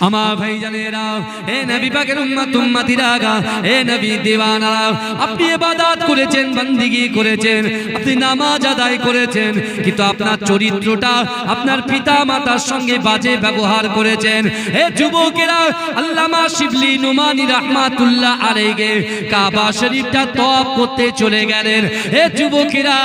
আমার ভাইজানেরা, এ নবী পাকের উম্মত উম্মতিরা, এ নবী দিওয়ানারা, আপনি ইবাদত করেছেন, বান্দিগি করেছেন, আপনি নামাজ আদায় করেছেন, কিন্তু আপনার চরিত্রটা আপনার পিতা মাতার সঙ্গে বাজে ব্যবহার করেছেন। এ যুবকেরা, আল্লামা শিবলি নুমানি রাহমাতুল্লাহ আলাইহি কাবা শরীফটা তওয়াফ করতে চলে গেলেন। এ যুবকেরা,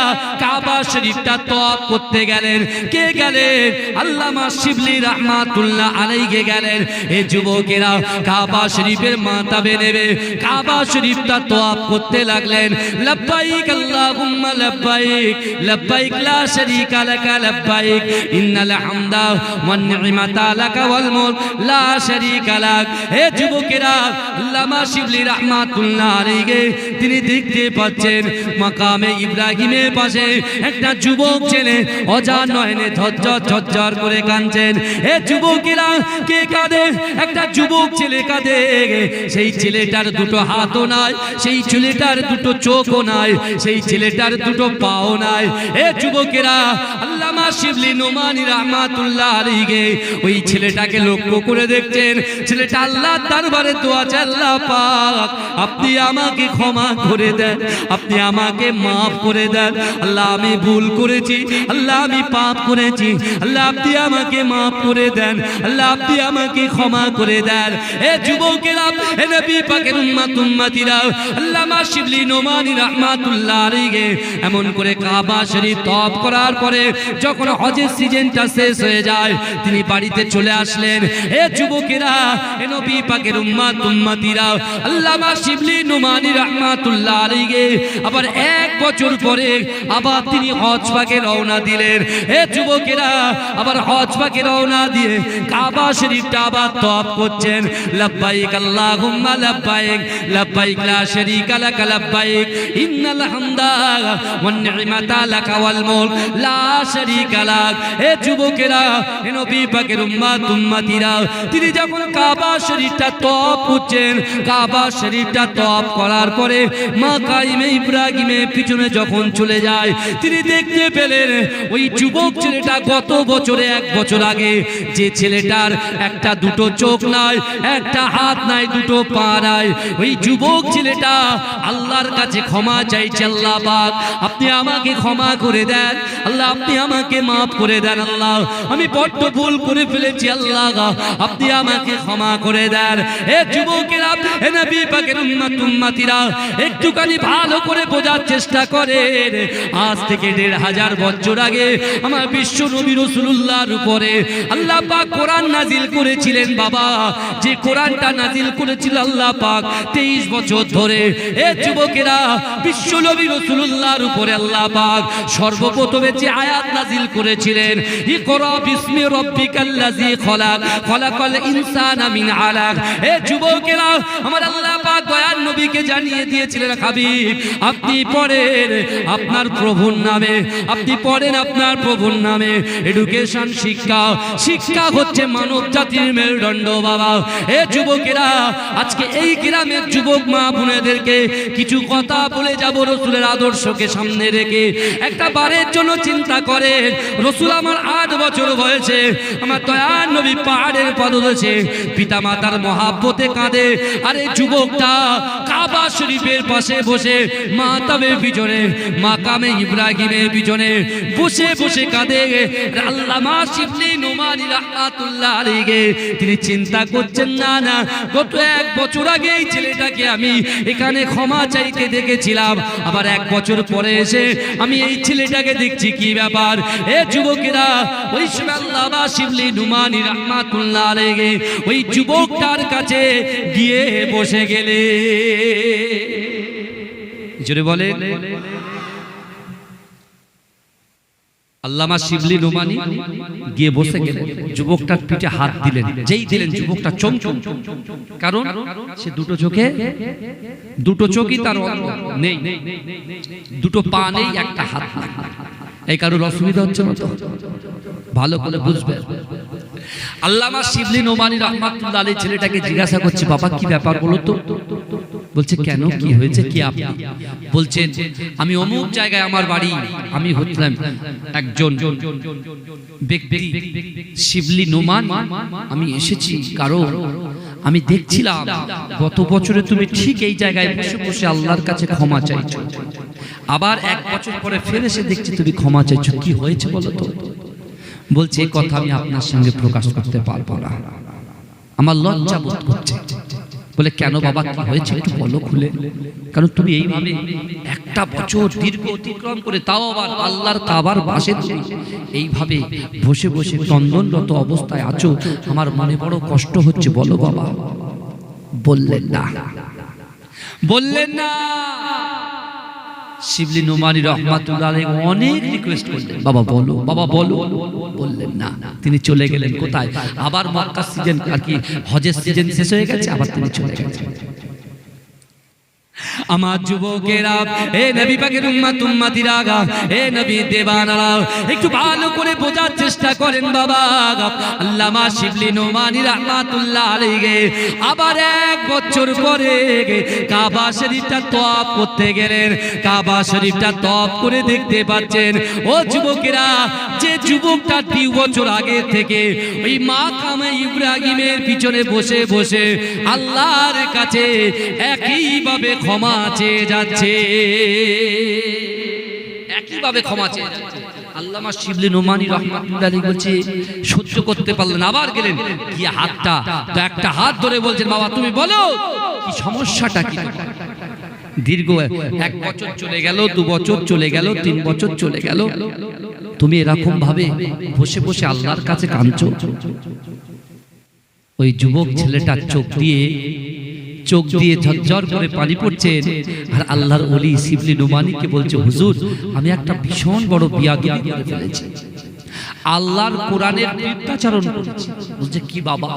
কাবা শরীফটা তওয়াফ করতে গেলেন। কে গেলেন? আল্লামা শিবলি রাহমাতুল্লাহ আলাইহি গেলেন। এ যুবকেরা, কাবা শরীফের মাতাবে নেবে কাবা শরীফটা তওয়াফ করতে লাগলেন। লব্বাইক আল্লাহুম্মা লব্বাইক, লব্বাইক লা শারীকা লাকা লব্বাইক, ইন্নাল হামদা ওয়ান নি'মাতা লাকা ওয়াল মুলক লা শারীকা লাক। হে যুবকেরা, আল্লামা শিবলি রাহমাতুল্লাহ আলাইহি তিনি দেখতে পাচ্ছেন মাকামে ইব্রাহিমের পাশে একটা যুবক ছেলে অজান নয়নে ঝরঝর করে কাঁদছেন। হে যুবকেরা, কে কাঁদে? একটা যুবক ছেলে কাঁদে। সেই ছেলেটার দুটো হাতও নাই, সেই ছেলেটার দুটো চোখও নাই, সেই ছেলেটার দুটো পাও নাই। হে যুবকেরা, আল্লামা শিবলি নুমানি রাহমাতুল্লাহ আলাইহি ওই ছেলেটাকে লক্ষ্য করে দেখছেন। ছেলেটা আল্লাহর দরবারে দোয়া চায়, আল্লাহ পাক আপনি আমাকে ক্ষমা করে দেন, আপনি আমাকে মাফ করে দেন। আল্লাহ আমি ভুল করেছি, আল্লাহ আমি পাপ করেছি, আল্লাহ আপনি আমাকে মাফ করে দেন, আল্লাহ আপনি আমাকে ক্ষমা করে দেন। এ যুবকেরা, এ নবী পাকের উম্মত উম্মতিরা, আল্লামা শিবলি নুমানি রাহমাতুল্লাহ আলাইহি এমন করে কাবা শরীফ তওয়াফ করার পরে যখন হজের সিজনটা শেষ হয়ে যায়, তিনি বাড়িতে চলে আসলেন। এ যুবকেরা, এ নবী পাকের উম্মত উম্মতিরা, আল্লামা শিবলি নুমানি রাহমাতুল্লাহ আলাইহি আবার 1 বছর পরে আবার তিনি হজ পাকে রওনা দিলেন। এ যুবকেরা, আবার হজ পাকে রওনা দিয়ে কাবা শরীফটা আবার তওয়াফ করছেন। লব্বাইক আল্লাহুম্মা লব্বাইক, লব্বাইক লা শারীকা লাকা লব্বাইক, ইন্নাল হামদা ওয়ান নি'মাতা লাকা ওয়াল মুলক লা শারীকা লাক। এ যুবকেরা, এ নবী পাকের উম্মত উম্মতিরা, তিনি যখন কাবা শরীফটা তওয়াফ করছেন, কাবা শরীফটা তওয়াফ করার পরে মাকামে ইব্রাহিমের পিছনে যখন চলে যায়, তিনি দেখতে পেলেন ওই যুবক ছেলেটা গত বছরে 1 বছর আগে যে ছেলেটার একটা দুটো চোখ নাই, একটা হাত নাই, দুটো পা নাই, ওই যুবক ছেলেটা আল্লাহর কাছে ক্ষমা চাইছে, আল্লাহ পাক আপনি আমাকে ক্ষমা করে দেন, আল্লাহ আপনি আমাকে মাফ করে দেন, আল্লাহ আমি বড্ড ভুল করে ফেলেছি, আল্লাহ আপনি আমাকে ক্ষমা করে দেন। এ যুবকেরা, এ নবী পাকের উম্মত উম্মতিরা, একটুখানি ভালো করে বোঝার চেষ্টা করেন। আজ থেকে 1500 বছর আগে আমার বিশ্ব নবী রাসূলুল্লাহর উপরে আল্লাহ পাক কোরআন নাজিল করেছিলেন। বাবা, যে কোরআনটা নাজিল করেছিল আল্লাহ পাক 23 বছর ধরে, এ যুবকেরা, বিশ্ব নবী রাসূলুল্লাহর উপরে আল্লাহ পাক সর্বপ্রথমে যে আয়াত নাজিল করেছিলেন, ইকরা বিসমি রাব্বিকাল্লাযী খলাক, খলাকাল ইনসানা মিন আলাক। এ যুবকেরা, আমার আল্লাহ পাক দয়ার নবীকে জানিয়ে দিয়েছিলেন, হাবিব আপনি পড়েন আপনার প্রভুর নামে, আপনি পড়েন আপনার প্রভুর নামে। এডুকেশন, শিক্ষা, শিক্ষা হচ্ছে মানব জাতির মেরুদণ্ড। বাবা, এ যুবকেরা, আজকে এই গ্রামের যুবক মা বোনেদেরকে কিছু কথা বলে যাব রসুলের আদর্শকে সামনে রেখে। একটা বারের জন্য চিন্তা করেন, রসুল আমার 8 বছর বয়সে আমার দয়ার নবী পাহাড়ের পদদেশে পিতা মাতার মহাব্বতে কাঁদে, আর এই যুবকটা কাবা শরীফের পাশে বসে মাতাবের পিছনে, মাকামে ইব্রাহিমের পিছনে বসে বসে কাঁদে। আল্লামা শিবলি নুমানি রাহমাতুল্লাহ আলাইহি তিনি চিন্তা করছেন, না না, গত 1 বছর আগে এই ছেলেটাকে আমি এখানে ক্ষমা চাইতে দেখেছিলাম, আবার 1 বছর পরে এসে আমি এই ছেলেটাকে দেখছি, কি ব্যাপার? এ যুবকেরা, ওই আল্লামা শিবলি নুমানি রাহমাতুল্লাহ আলাইহি ওই যুবকটার কাছে গিয়ে বসে গেলে, জোরে বলেন, আল্লামা শিবলি নুমানি গিয়ে বসে গেলেন, যুবকটার পিঠে হাত দিলেন। যেই দিলেন যুবকটা চমচম, কারণ সে দুটো চোখই তার নেই, দুটো পা নেই, একটা হাত নেই। এই কারোর অসুবিধা হচ্ছে না তো? ভালো করে বুঝবেন। আল্লামা শিবলি নুমানি রাহমাতুল্লাহ আলাইহি ছেলেটাকে জিজ্ঞাসা করছে, বাবা কি ব্যাপার বলো তো? বলছে কেন, কি হয়েছে, কি আপনি? বলছেন আমি অমুক জায়গায় আমার বাড়ি, আমি হচ্ছিলাম একজন ব্যক্তি শিবলি নোমান, আমি এসেছি কারণ আমি দেখছিলাম গত বছরে তুমি ঠিক এই জায়গায় বসে বসে আল্লাহর কাছে ক্ষমা চাইছো, আবার 1 বছর পরে ফের এসে দেখছি তুমি ক্ষমা চাইছো, কি হয়েছে বলো তো? বলছে এই কথা আমি আপনার সঙ্গে প্রকাশ করতে পারবো না, আমার লজ্জা বোধ করছে। বলে কেন বাবা, কি হয়েছে একটু বলো খুলে? কারণ তুমি এইভাবে 1টা বছর দীর্ঘ অতিক্রম করে তাও আবার আল্লাহর কাবার পাশে তুমি এইভাবে বসে বসে ক্রন্দনরত অবস্থায় আছো, আমার মনে বড় কষ্ট হচ্ছে, বলো বাবা। বললেন না, বললেন না। শিবলি নোমানী রহমাতুল্লাহ আলাইহি অনেক রিকোয়েস্ট করলেন, বাবা বলো, বাবা বলো, বললেন না। তিনি চলে গেলেন কোথায়? আবার মক্কা সিজন, আর কি হজের সিজন শেষ হয়ে গেছে, আবার তিনি চলে গেছেন। আমার যুবকেরা, এ নবী পাকের উম্মত উম্মতিরা, এ নবী দেওয়ানারা, একটু ভালো করে বোঝার চেষ্টা করেন বাবা। আল্লামা শিবলি নোমানী রাহমাতুল্লাহ আলাইহি আবার 1 বছর পরে কাবা শরীফটা তওয়াফ করতে গেলেন। কাবা শরীফটা তওয়াফ করে দেখতে পাচ্ছেন ও যুবকেরা, যে যুবকটা 2 বছর আগে থেকে ওই মাকামে ইব্রাহিমের পিছনে বসে বসে আল্লাহর কাছে একইভাবে ক্ষমা চেয়ে যাচ্ছে, একইভাবে ক্ষমা চেয়ে যাচ্ছে। আল্লামা শিবলি নোমানী রাহমাতুল্লাহ আলাইহি বলছে সহ্য করতে পারলেন, আবার গেলেন গিয়ে হাতটা তো একটা হাত ধরে বলছেন, বাবা তুমি বলো কি সমস্যাটা কি? দীর্ঘ 1 বছর চলে গেল, 2 বছর চলে গেল, 3 বছর চলে গেল, তুমি এরকম ভাবে বসে বসে আল্লাহর কাছে কাঁদছো। ওই যুবক ছেলেটার চোখ দিয়ে ঝরঝর করে পানি পড়ছেন, আর আল্লাহর ওলি শিবলি নোমানীকে বলছে, হুজুর আমি একটা ভীষণ বড় বিয়াদবি করে ফেলেছি, আল্লাহর কোরআনের বিরুদ্ধাচরণ করেছি। বলছে কি বাবা?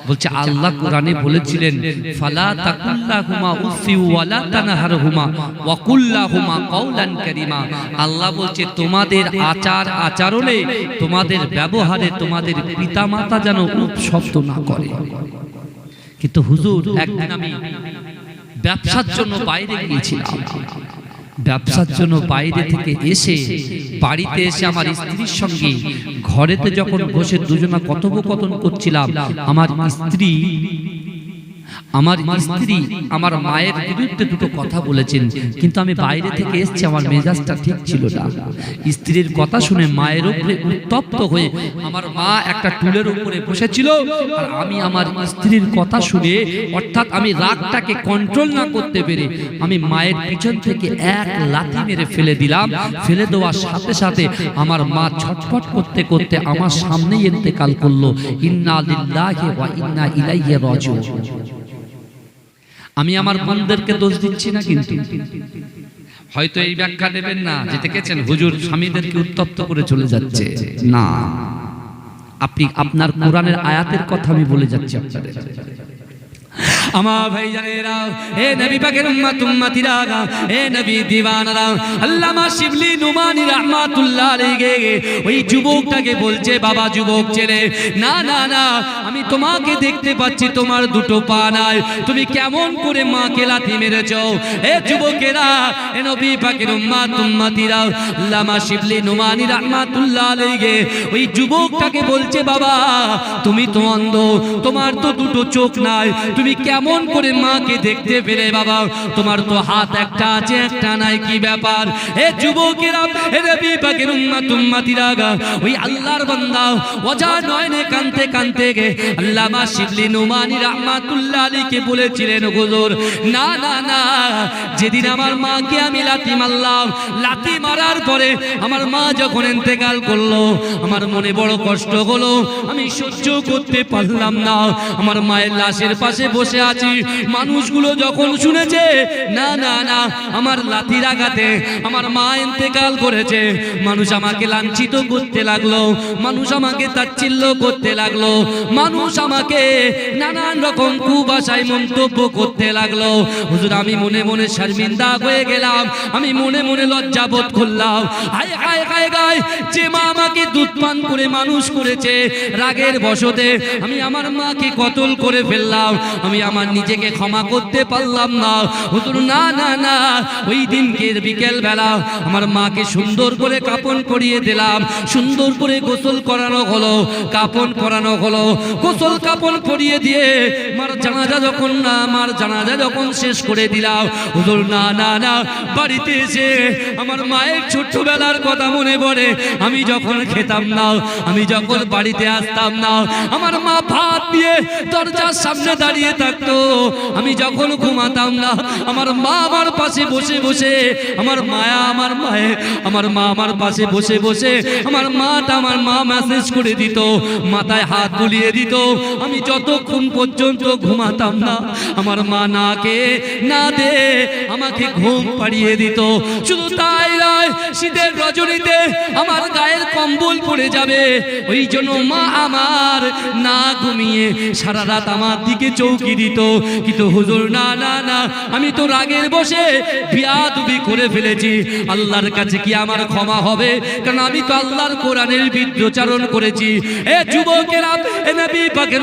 বলছে আল্লাহ কোরআনে বলেছিলেন, ফালা তাকুল্লাহুমা উফি ওয়ালা তানহারহুমা ওয়া কুল্লাহুমা কাওলান কারীমা। আল্লাহ বলছে তোমাদের আচার আচরণে, তোমাদের ব্যবহারে তোমাদের পিতামাতা যেন উপশব্দ না করে। কিন্তু হুজুর একদিন আমি ব্যবসার জন্য বাইরে গিয়েছিলাম, ব্যবসার জন্য বাইরে থেকে এসে বাড়িতে এসে আমার স্ত্রীর সঙ্গে ঘরেতে যখন বসে দুজনা কথোপকথন করছিলাম, আমার স্ত্রী আমার মায়ের বিরুদ্ধে 2টো কথা বলেছেন, কিন্তু আমি বাইরে থেকে এসেছি, আমার মেজাজটা ঠিক ছিল না। স্ত্রীর কথা শুনে মায়ের উপরে উত্তপ্ত হয়ে আমার মা একটা টুলের উপরে বসেছিল, আর আমি আমার স্ত্রীর কথা শুনে, অর্থাৎ আমি রাগটাকে কন্ট্রোল না করতে পেরে আমি মায়ের পিছন থেকে 1 লাথি মেরে ফেলে দিলাম। ফেলে দেওয়ার সাথে সাথে আমার মা ছটফট করতে করতে আমার সামনেই ইন্তেকাল করলো। ইন্না লিল্লাহি ওয়া ইন্না ইলাইহি রাজিউন। আমি আমার বোনদেরকে দোষ দিচ্ছি না, কিন্তু হয়তো এই ব্যাখ্যা দেবেন না যে দেখেছেন হুজুর স্বামীদেরকে উত্তপ্ত করে চলে যাচ্ছে, না, আপনি আপনার কোরআনের আয়াতের কথা আমি বলে যাচ্ছি আপনাদের। আমার ভাইজানেরা, এ নবী পাকের উম্মত উম্মতিরা, এ নবী দিওয়ানারা, আল্লামা শিবলি নোমানী রাহমাতুল্লাহ আলাইহি ওই যুবকটাকে বলছে, বাবা যুবক ছেলে, না না না, আমি তোমাকে দেখতে পাচ্ছি তোমার 2টো পা নাই, তুমি কেমন করে মাকে লাথি মেরেছো? এ যুবকেরা, এ নবী পাকের উম্মত উম্মতিরা, আল্লামা শিবলি নোমানী রাহমাতুল্লাহ আলাইহি ওই যুবকটাকে বলছে, বাবা তুমি তো অন্ধ, তোমার তো 2টো চোখ নাই, তুমি কেমন করে মাকে দেখতে পেলে? বাবা তোমার তো হাত একটা আছে একটা নাই, কি ব্যাপার? এ যুবকেরা, এ নবী পাকের উম্মত উম্মতিরা, ওই আল্লাহর বান্দা ওজা নয়নে কাঁদতে কাঁদতে আল্লামা শিবলি নোমানী রাহমাতুল্লাহ আলাইহিকে বলেছিলেন, হুজুর না না না, যেদিন আমার মাকে আমি লাথি মারলাম, লাথি মারার পরে আমার মা যখন ইন্তেকাল করলো, আমার মনে বড় কষ্ট হলো, আমি সহ্য করতে পারলাম না। আমার মায়ের লাশের পাশে বসে আছি, মানুষগুলো যখন শুনেছে না না না আমার লাথির আঘাতে আমার মা ইন্তেকাল করেছে, মানুষ আমাকে লাঞ্ছিত করতে লাগলো, মানুষ আমাকে তাচ্ছিল্য করতে লাগলো, মানুষ আমাকে নানান রকম কুভাষায় মন্তব্য করতে লাগলো। হুজুর আমি মনে মনে শর্মিন্দা হয়ে গেলাম, আমি মনে মনে লজ্জা বোধ করলাম। হায় হায় হায় গায়, যে মা আমাকে দুধ পান করে মানুষ করেছে, রাগের বশতে আমি আমার মাকে কতল করে ফেললাম, আমি আমার আমার নিজেকে ক্ষমা করতে পারলাম না। হুজুর না না না, ওই দিনকের বিকেল বেলা আমার মাকে সুন্দর করে কাপন করিয়ে দিলাম, সুন্দর করে গোসল করানো হলো, কাপন পরানো হলো। গোসল কাপন পরিয়ে দিয়ে আমার জানাজা যখন শেষ করে দিলাম, হুজুর না না না, বাড়িতে এসে আমার মায়ের ছোট্টবেলার কথা মনে পড়ে। আমি যখন খেতাম না, আমি যখন বাড়িতে আসতাম না, আমার মা ভাত দিয়ে দরজার সামনে দাঁড়িয়ে থাকতো। আমি যখন ঘুমাতাম না, আমার মা আমার পাশে বসে বসে, আমার মা আমার পাশে বসে বসে আমার মা মেসেজ করে দিত, মাথায় হাত বুলিয়ে দিত। আমি যতক্ষণ পর্যন্ত ঘুমাতাম না, আমার মা না দে আমাকে ঘুম পাড়িয়ে দিত। শুধু তাই নয়, শীতের রজনীতে আমার গায়ের কম্বল পড়ে যাবে, ওই জন্য মা আমার না ঘুমিয়ে সারা রাত আমার দিকে চৌকি দিত। কিন্তু হুজুর না না না, আমি তো রাগের বসে বিয়াদবি করে ফেলেছি, আল্লাহর কাছে কি আমার ক্ষমা হবে? কারণ আমি তো আল্লাহর কোরআনের বিদ্রোচারণ করেছি। এ যুবকেরা, এ নবী পাকের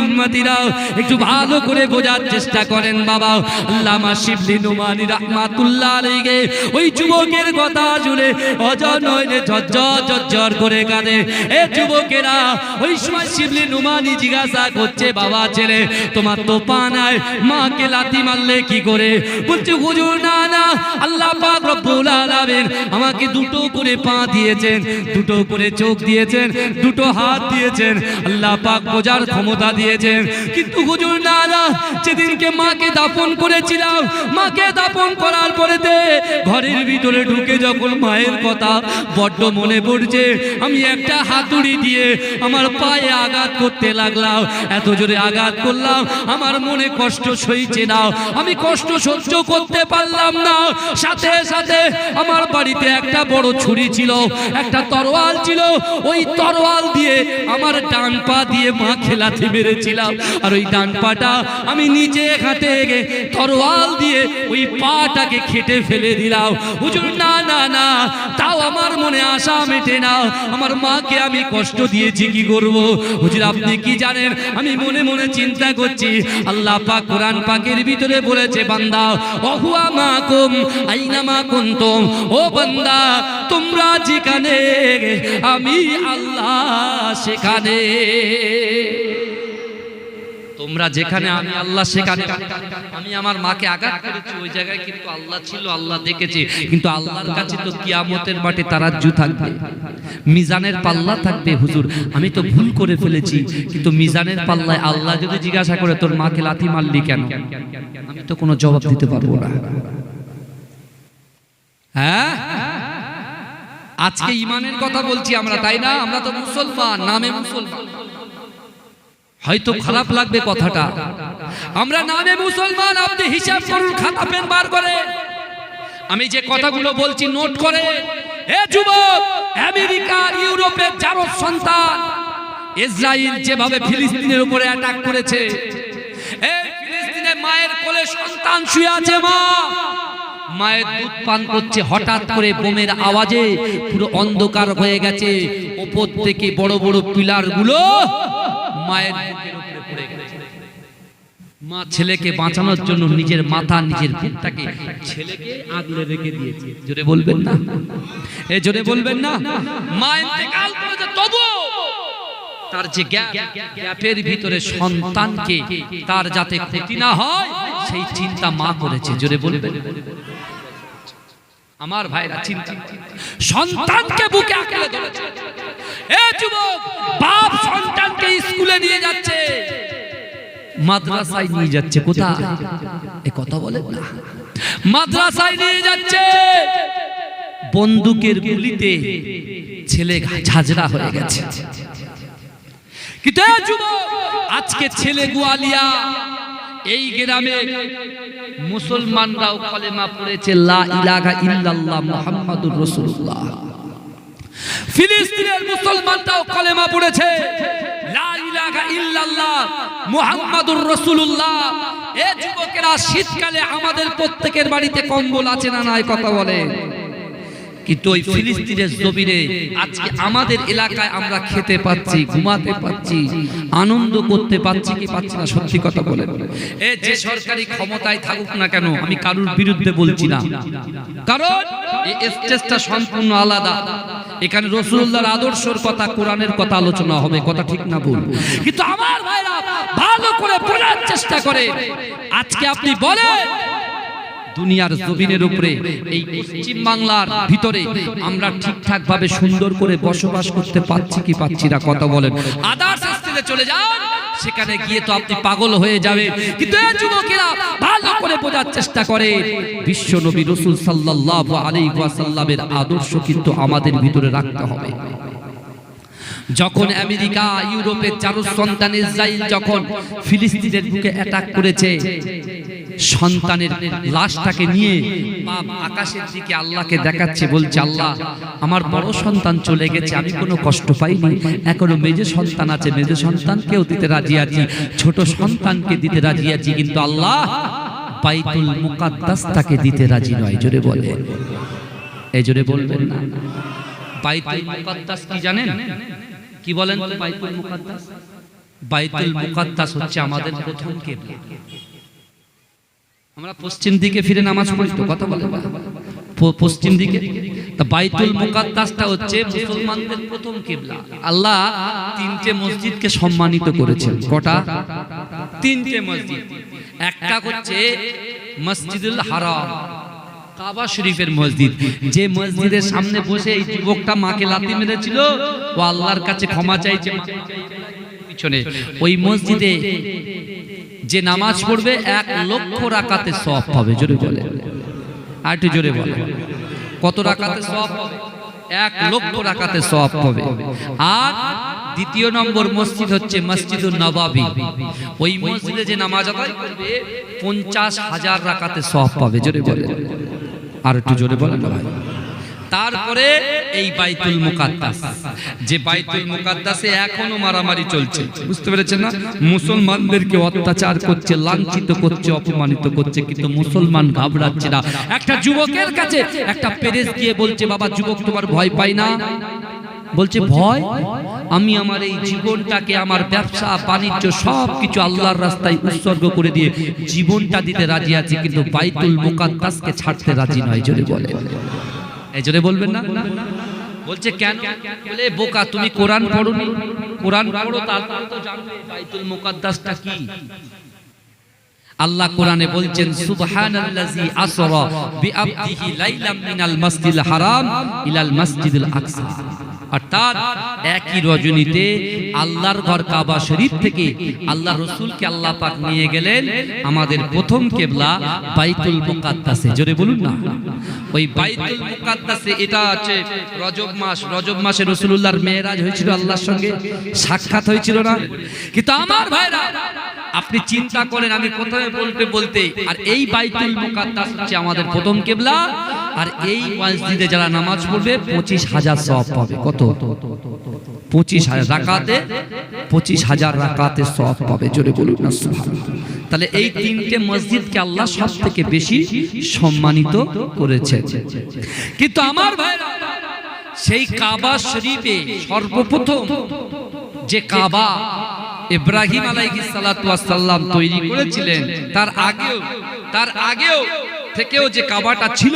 উম্মতিরা, একটু ভালো করে বোঝার চেষ্টা করেন বাবা। আল্লামা শিবলি নোমানী রাহমাতুল্লাহ আলাইহি ওই যুবকের কথা শুনে অজনয়নে ঝরঝর করে কাঁদে। এ যুবকেরা, ওই সময় শিবলি নোমানী জিজ্ঞাসা করছে, বাবা ছেলে তোমার তো পা নাই, মাকে লাথি মারলে কি করে? বলছে হুজুর না না, আল্লাহ পাক রব্বুল আলামিন আমাকে দুটো করে পা দিয়েছেন, দুটো করে চোখ দিয়েছেন, দুটো হাত দিয়েছেন, আল্লাহ পাক বোঝার ক্ষমতা দিয়েছেন। কিন্তু হুজুর না না, যেদিনকে মাকে দাফন করেছিলাম, মাকে দাফন করার পরেতে ঘরের ভিতরে ঢুকে যখন মায়ের কথা বড্ড মনে পড়ছে, আমি একটা হাতুড়ি দিয়ে আমার পায়ে আঘাত করতে লাগলাম। এত জোরে আঘাত করলাম, আমার মনে কষ্ট সইছে না, আমি কষ্ট সহ্য করতে পারলাম না। সাথে সাথে আমার বাড়িতে একটা বড় ছুরি ছিল, একটা তরোয়াল ছিল, ওই তরোয়াল দিয়ে আমার ডান পা দিয়ে মা খেলাতে মেরেছিলাম। আর ওই ডান পাটা আমি নিজে হাতে তরোয়াল দিয়ে ওই পাটাকে খেটে ফেলে দিলাম। হুজুর না না না, তাও আমার মনে আশা মেটে না, আমার মাকে আমি কষ্ট দিয়েছি, কি করব? হুজুর আপনি কি জানেন, আমি মনে মনে চিন্তা করছি, আল্লাহ পাক কোরআন পাকের ভিতরে বলেছে, বান্দা ওহুয়া মাকুম আইনা মা কুনতুম, ও বান্দা তোমরা যেখানে আমি আল্লাহ সেখানে, তোমরা যেখানে আমি আল্লাহ সেখানে। আমি আমার মাকে আঘাত করেছি, ওই জায়গায় কিন্তু আল্লাহ ছিল, আল্লাহ দেখেছে। কিন্তু আল্লাহর কাছে তো কিয়ামতের মাঠে তারাজ্জু থাকবে, মিজানের পাল্লা থাকবে। হুজুর আমি তো ভুল করে ফেলেছি, কিন্তু মিজানের পাল্লায় আল্লাহ যদি জিজ্ঞাসা করে তোর মাকে লাথি মারলি কেন, আমি তো কোনো জবাব দিতে পারবো না। হ্যাঁ, আজকে ইমানের কথা বলছি আমরা, তাই না? আমরা তো মুসলমান, নামে মুসলমান। হয়তো খারাপ লাগবে কথাটা, আমরা নামে মুসলমান। আপনি হিসাব করুন, খাতা পেন বার করে, আমি যে কথাগুলো বলছি নোট করে। এ যুবক, আমেরিকা ইউরোপের জারজ সন্তান ইসরায়েল যেভাবে ফিলিস্তিনের উপরে অ্যাটাক করেছে, এই ফিলিস্তিনে মায়ের কোলে সন্তান শুয়ে আছে, মায়ের দুধ পান করছে, হঠাৎ করে বোমের আওয়াজে পুরো অন্ধকার হয়ে গেছে। উপর থেকে বড় বড় পিলার গুলো মায়ের বুকের উপরে পড়ে গেছে। মা ছেলেকে বাঁচানোর জন্য নিজের মাথা, নিজের বুকটাকে ছেলেকে আগলে রেখে দিয়েছে। জোরে বলবেন না, এ জোরে বলবেন না। মা ইন্তেকাল করেছে, তবু তার যে গ্যাপের ভিতরে সন্তানকে তার যাতে ক্ষতি না হয় সেই চিন্তা মা করেছে। জোরে বলবেন আমার ভাইরা, চিন্তা সন্তানকে বুকে আঁকড়ে ধরেছে। এ যুবক, বাপ সন্তানকে স্কুলে নিয়ে যাচ্ছে, মাদ্রাসায় নিয়ে যাচ্ছে। কোথায়? এ কথা বলেন না। মাদ্রাসায় নিয়ে যাচ্ছে, বন্দুকের গুলিতে ছেলে ঝাঁঝরা হয়ে গেছে। কিন্তু এ যুবক, আজকে ছেলে গোয়ালিয়া, এই গ্রামে মুসলমানরাও কলেমা পড়েছে, লা ইলাহা ইল্লাল্লাহ মুহাম্মাদুর রাসূলুল্লাহ। ফিলিস্তিনের মুসলমানরাও কলেমা পড়েছে, লা ইলাহা ইল্লাল্লাহ মুহাম্মাদুর রাসূলুল্লাহ। এ যুবকেরা, শীতকালে আমাদের প্রত্যেকের বাড়িতে কম্বল আছে না নাই? কথা বলে। কিন্তু ওই ফিলিস্তিনের জমিনে আজকে আমাদের এলাকায় আমরা খেতে পাচ্ছি, ঘুমাতে পাচ্ছি, আনন্দ করতে পাচ্ছি কি পাচ্ছি না? সত্যি কথা বলেন। যে সরকারি ক্ষমতায় থাকুক না কেন, আমি কারোর বিরুদ্ধে বলছি না, কারণ এই স্টেজটা সম্পূর্ণ আলাদা। এখানে রাসূলুল্লাহর আদর্শের কথা, কোরআনের কথা আলোচনা হবে, কথা ঠিক না ভুল? কিন্তু আমার ভাইরা ভালো করে বোঝার চেষ্টা করে। আজকে আপনি বলেন দুনিয়ার জমিনের উপরে এই পশ্চিম বাংলার ভিতরে আমরা ঠিকঠাক ভাবে সুন্দর করে বসবাস করতে পারছি কি পাচ্ছি না? কথা বলেন। আদার্স স্টেজে চলে যান, সেখানে গিয়ে তো আপনি পাগল হয়ে যাবে। কিন্তু এই যুবকেরা ভালো করে বোঝার চেষ্টা করে, বিশ্ব নবী রাসূল সাল্লাল্লাহু আলাইহি ওয়াসাল্লামের আদর্শ কিন্তু আমাদের ভিতরে রাখতে হবে। যখন আমেরিকা, ইউরোপের চারু সন্তান ইসরায়েল যখন ফিলিস্তিনের বুকে অ্যাটাক করেছে, সন্তানের লাশটাকে নিয়ে বাপ আকাশের দিকে আল্লাহকে দেখাচ্ছে, বলছে আল্লাহ আমার বড় সন্তান চলে গেছে, আমি কোনো কষ্ট পাইনি, এখনো মেজে সন্তান আছে, মেজে সন্তানকেও দিতে রাজি আছি, ছোট সন্তানকে দিতে রাজি আছি, কিন্তু আল্লাহ বাইতুল মুকাদ্দাসটাকে দিতে রাজি নয়। জোরে বলে, এই জোরে বলবেন না। বাইতুল মুকাদ্দাস কি জানেন? কি বলেন তো বাইতুল মুকাদ্দাস? বাইতুল মুকাদ্দাস হচ্ছে আমাদের প্রথম কিবলা। আমরা পশ্চিম দিকে ফিরে নামাজ পড়ি তো, কথা বলে পশ্চিম দিকে। তা বাইতুল মুকাদ্দাসটা হচ্ছে মুসলমানদের প্রথম কিবলা। আল্লাহ তিনটে মসজিদকে সম্মানিত করেছেন। কটা? তিনটে মসজিদ। একটা হচ্ছে মসজিদুল হারাম, কাবা শরীফের মসজিদ, যে মসজিদের সামনে বসে এই যুবকটা মাকে লাথি মেরেছিল, ও আল্লাহর কাছে ক্ষমা চাইছে পিছনে। ওই মসজিদে যে নামাজ পড়বে 1 লক্ষ রাকাতে সওয়াব পাবে। জোরে বলে, আর একটু জোরে বলে, কত রাকাতে সওয়াব পাবে? 1 লক্ষ রাকাতে সওয়াব পাবে। আর দ্বিতীয় নম্বর মসজিদ হচ্ছে মসজিদুন নববী। ওই মসজিদে যে নামাজ আদায় করবে 50,000 রাকাতে সওয়াব পাবে। জোরে বলে, আর একটু জোরে বলেন না ভাই। তারপরে এই বাইতুল মুকাদ্দাস, যে বাইতুল মুকাদ্দাসে এখনো মারামারি চলছে, বুঝতে পেরেছেন না? মুসলমানদেরকে অত্যাচার করছে, লাঞ্ছিত করছে, অপমানিত করছে, কিন্তু মুসলমান ঘাবড়াচ্ছে না। একটা যুবকের কাছে একটা পেরেস গিয়ে বলছে, বাবা যুবক তোমার ভয় পাই না? বলছে ভয়? আমি আমার এই জীবনটাকে, আমার ব্যবসা বাণিজ্য সবকিছু আল্লাহর রাস্তায় উৎসর্গ করে দিয়ে জীবনটা দিতে রাজি আছি, কিন্তু বাইতুল মুকাদ্দাসকে ছাড়তে রাজি নয়। জোরে বলে, এই জোরে বলবেন না। বলছে কেন? বলে বোকা, তুমি কোরআন পড়োনি? কোরআন পড়ো, তারপর তো জানবে বাইতুল মুকাদ্দাসটা কি। আল্লাহ কোরআনে বলছেন সুবহানাল্লাযী আসরা বিআবদিহি লাইলাম মিনাল মাসজিদিল হারাম ইলাল মাসজিদিল আকসা। অর্থাৎ একই রজনীতে আল্লাহর ঘর কাবা শরীফ থেকে আল্লাহ রাসূলকে আল্লাহ পাক নিয়ে গেলেন আমাদের প্রথম কিবলা বাইতুল মুকাদ্দাসে। জোরে বলুন না। ওই বাইতুল মুকাদ্দাসে, এটা আছে রজব মাস, রজব মাসে রাসূলুল্লাহর মেরাজ হয়েছিল, আল্লাহর সঙ্গে সাক্ষাৎ হয়েছিল না? কিন্তু আমার ভাইরা আপনি চিন্তা করেন, আমি প্রথমে বলতে আর এই বাইতুল মুকাদ্দাস হচ্ছে আমাদের প্রথম কিবলা, আর এই মসজিদে যারা নামাজ পড়বে 25,000 সওয়াব পাবে। কত? 25,000 রাকাতে, 25,000 রাকাতে সওয়াব পাবে। জোরে বলুন না সুবহানাল্লাহ। তাহলে এই তিনটে মসজিদকে আল্লাহ সবথেকে বেশি সম্মানিত করেছেন। কিন্তু আমার ভাইরা সেই কাবা শরীফে সর্বপ্রথম যে কাবা ইব্রাহিম আলাইহিস সালাতু ওয়াস সালাম তৈরি করেছিলেন, তার আগেও থেকেও যে কাবাটা ছিল,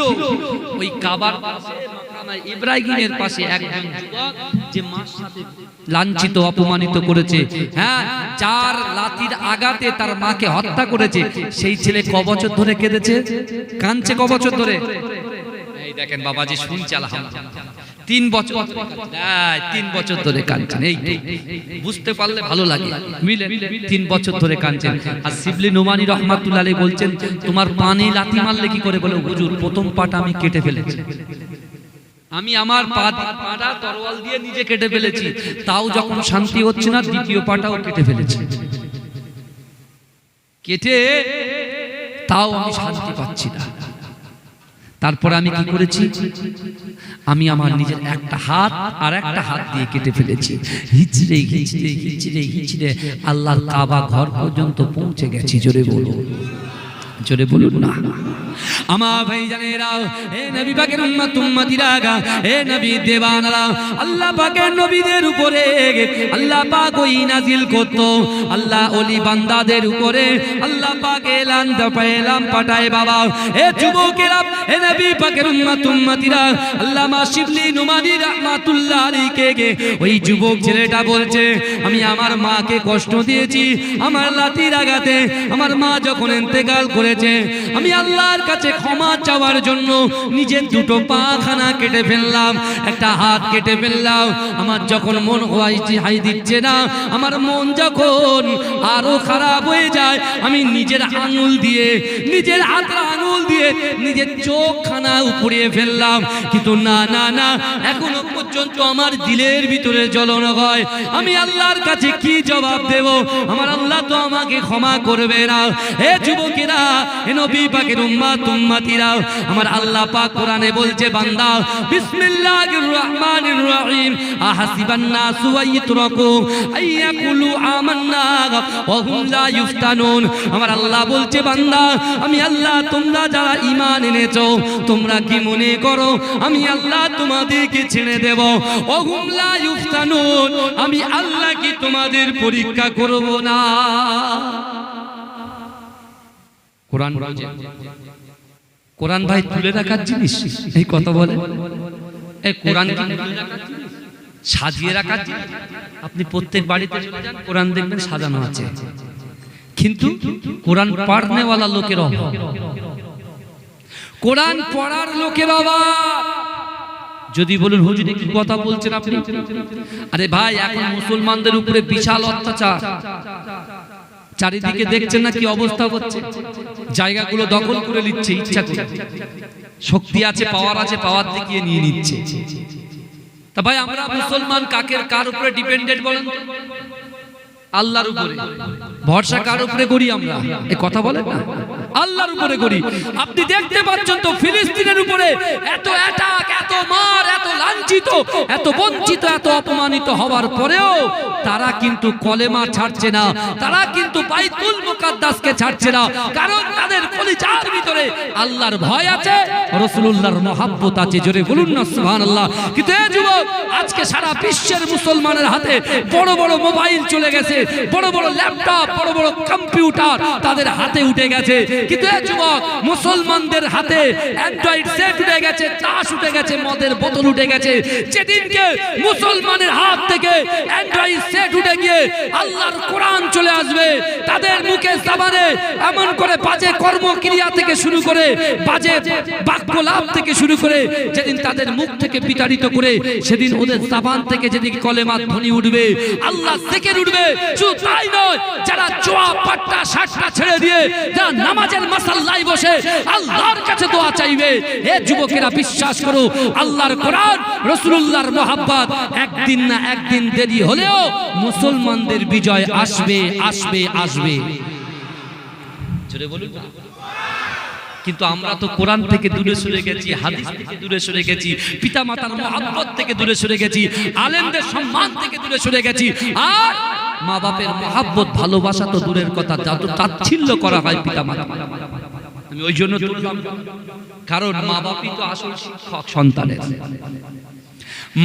ওই কাবার পাশে মাকামে ইব্রাহিমের পাশে একজন যুবক যে মার সাথে লাঞ্ছিত অপমানিত করেছে, হ্যাঁ, চার লাঠির আঘাতে তার মাকে হত্যা করেছে, সেই ছেলে ক বছর ধরে কেঁদেছে, কাঁদছে ক বছর ধরে? এই দেখেন বাবাজি শুনছে আলহামদুলিল্লাহ, 3 বছর, 3 বছর ধরে কাঁদছেন। এই বুঝতে পারলে ভালো লাগে, মিলে 3 বছর ধরে কাঁদছেন। আর শিবলি নোমানী রহমাতুল্লাহ আলাইহি বলছেন, তোমার পানে লাথি মারলে কি করে? বলে হুজুর প্রথম পাটা আমি কেটে ফেলেছি, আমি আমার পাটা তরোয়াল দিয়ে নিজে কেটে ফেলেছি, তাও যখন শান্তি হচ্ছে না দ্বিতীয় পাটাও কেটে ফেলেছি, কেটে তাও আমি শান্তি পাচ্ছি না। তারপর আমি কি করেছি? আমি আমার নিজের একটা হাত আর একটা হাত দিয়ে কেটে ফেলেছি, হিচড়ে হিচড়ে হিচড়ে হিচড়ে আল্লাহর কাবা ঘর পর্যন্ত পৌঁছে গেছি। জোরে বলো, জোরে বলুন না। আমার ভাইজানেরা, এ নবী পাকের উম্মত উম্মতিরা, এ নবী দেওয়ানারা, আল্লাহ পাকের নবীদের উপরে আল্লাহ পাক ওই নাজিল করত, আল্লাহ ওলি বান্দাদের উপরে আল্লাহ পাক এলান পাঠায় বাবা। এ যুবকেরা, এ নবী পাকের উম্মত উম্মতিরা, আল্লামা শিবলি নুমানি রাহমাতুল্লাহ আলাইহি ওই যুবক ছেলেটা বলছে, আমি আমার মাকে কষ্ট দিয়েছি, আমার লাঠির আঘাতে আমার মা যখন ইন্তেকাল করেছে, আমি আল্লাহর কাছে ক্ষমা চাওয়ার জন্য নিজের দুটো পা খানা কেটে ফেললাম, একটা হাত কেটে ফেললাম। আমার যখন মন হাই দিচ্ছে না, আমার মন যখন আরো খারাপ হয়ে যায়, আমি নিজের আঙুল দিয়ে, নিজের হাতের আঙুল দিয়ে নিজের চোখ খানা উপড়িয়ে ফেললাম। কিন্তু না না না, এখনো পর্যন্ত আমার দিলের ভিতরে জ্বলন হয়। আমি আল্লাহর কাছে কি জবাব দেব? আমার আল্লাহ তো আমাকে ক্ষমা করবে না। হে যুবকেরা, হে নবী পাকের উম্মত উম্মতিরা, আমার আল্লাহ পাক কোরআনে বলছে, বান্দা বিসমিল্লাহির রহমানির রহিম, আহাসিবান নাসু আইয়ুতরাকু আইয়াকুলু আমান্না ওয়া হুম লা ইফতানুন। আমার আল্লাহ বলছে, বান্দা আমি আল্লাহ, তোমরা যারা ঈমান এনেছো, তোমরা কি মনে করো আমি আল্লাহ তোমাদেরকে ছেড়ে দেব? ওয়া হুম লা ইফতানুন, আমি আল্লাহ কি তোমাদের পরীক্ষা করব না? কোরআন বলছে, কোরআন ভাই তুলে রাখার জিনিস, এই কথা বলে। এই কোরআন কি সাজিয়ে রাখার জিনিস? আপনি প্রত্যেক বাড়িতে যান, কোরআন দেখবেন সাজানো আছে, কিন্তু কোরআন পড়নেওয়ালা লোকের অভাব, কোরআন পড়ার লোকের অভাব। যদি বলুন হুজুর কি কথা বলছেন আপনি? আরে ভাই, এখন মুসলমানদের উপরে বিশাল অত্যাচার, চারিদিকে দেখছেন না কি অবস্থা হচ্ছে? জায়গাগুলো দখল করে নিচ্ছে ইচ্ছা করে, শক্তি আছে, পাওয়ার আছে, পাওয়ার দেখিয়ে নিয়ে নিচ্ছে। তা ভাই, আমরা মুসলমান কার উপরে ডিপেন্ডেন্ট বলেন? আল্লাহর উপরে। ভরসা কার উপরে করি আমরা? এই কথা বলেন না, আল্লাহর উপরে করি। আপনি দেখতে পাচ্ছেন তো ফিলিস্তিনের উপরে এত অ্যাটাক, এত মার, এত লাঞ্ছিত, এত বঞ্চিত, এত অপমানিত হওয়ার পরেও তারা কিন্তু কলেমা ছাড়ছে না, তারা কিন্তু বাইতুল মুকাদ্দাসকে ছাড়ছে না। কারণ তাদের কলিজার ভিতরে আল্লাহর ভয় আছে, রাসূলুল্লাহর মহব্বত আছে। জোরে বলুন না সুবহানাল্লাহ। কিন্তু এই যুবক, আজকে সারা বিশ্বের মুসলমানের হাতে বড় বড় মোবাইল চলে গেছে, বড় বড় ল্যাপটপ, বড় বড় কম্পিউটার তাদের হাতে উঠে গেছে। কিন্তু এই যুবক, মুসলমানদের হাতে অ্যান্ড্রয়েড সেট উঠে গেছে, তাস উঠে গেছে, মদের বোতল উঠে গেছে। যেদিনকে মুসলমানের হাত থেকে অ্যান্ড্রয়েড সেট উঠে গিয়ে আল্লাহর কোরআন চলে আসবে, তাদের মুখে জবানে এমন করে বাজে কর্মক্রিয়া থেকে শুরু করে, বাজে বাক্যলাপ থেকে শুরু করে, যেদিন তাদের মুখ থেকে বিতাড়িত করে, সেদিন ওদের জবান থেকে যেদিন কলেমার ধ্বনি উঠবে, আল্লাহ জিকির উঠবে। শুধু তাই নয়, যারা জোয়া পাট্টা শাট্টা ছেড়ে দিয়ে যারা নামাজের মাসাল্লায় বসে আল্লাহর কাছে দোয়া চাইবে, হে যুবকেরা বিশ্বাস করো, আল্লাহর কোরআন, রাসূলুল্লাহর মহব্বত একদিন না একদিন দেরি হলেও মুসলমানদের বিজয় আসবে, আসবে, আসবে। জোরে বলুন। কিন্তু আমরা তো কোরআন থেকে দূরে সরে গেছি, হাদিস থেকে দূরে সরে গেছি, পিতামাতার মহব্বত থেকে দূরে সরে গেছি, আলেমদের সম্মান থেকে দূরে সরে গেছি। আর মা বাপের মহব্বত, ভালোবাসা তো দূরের কথা, যত তাচ্ছিল্য করা হয় পিতামাতা। আমি ওই জন্য তুললাম, কারণ মা বাপই তো আসল শিক্ষক সন্তানের।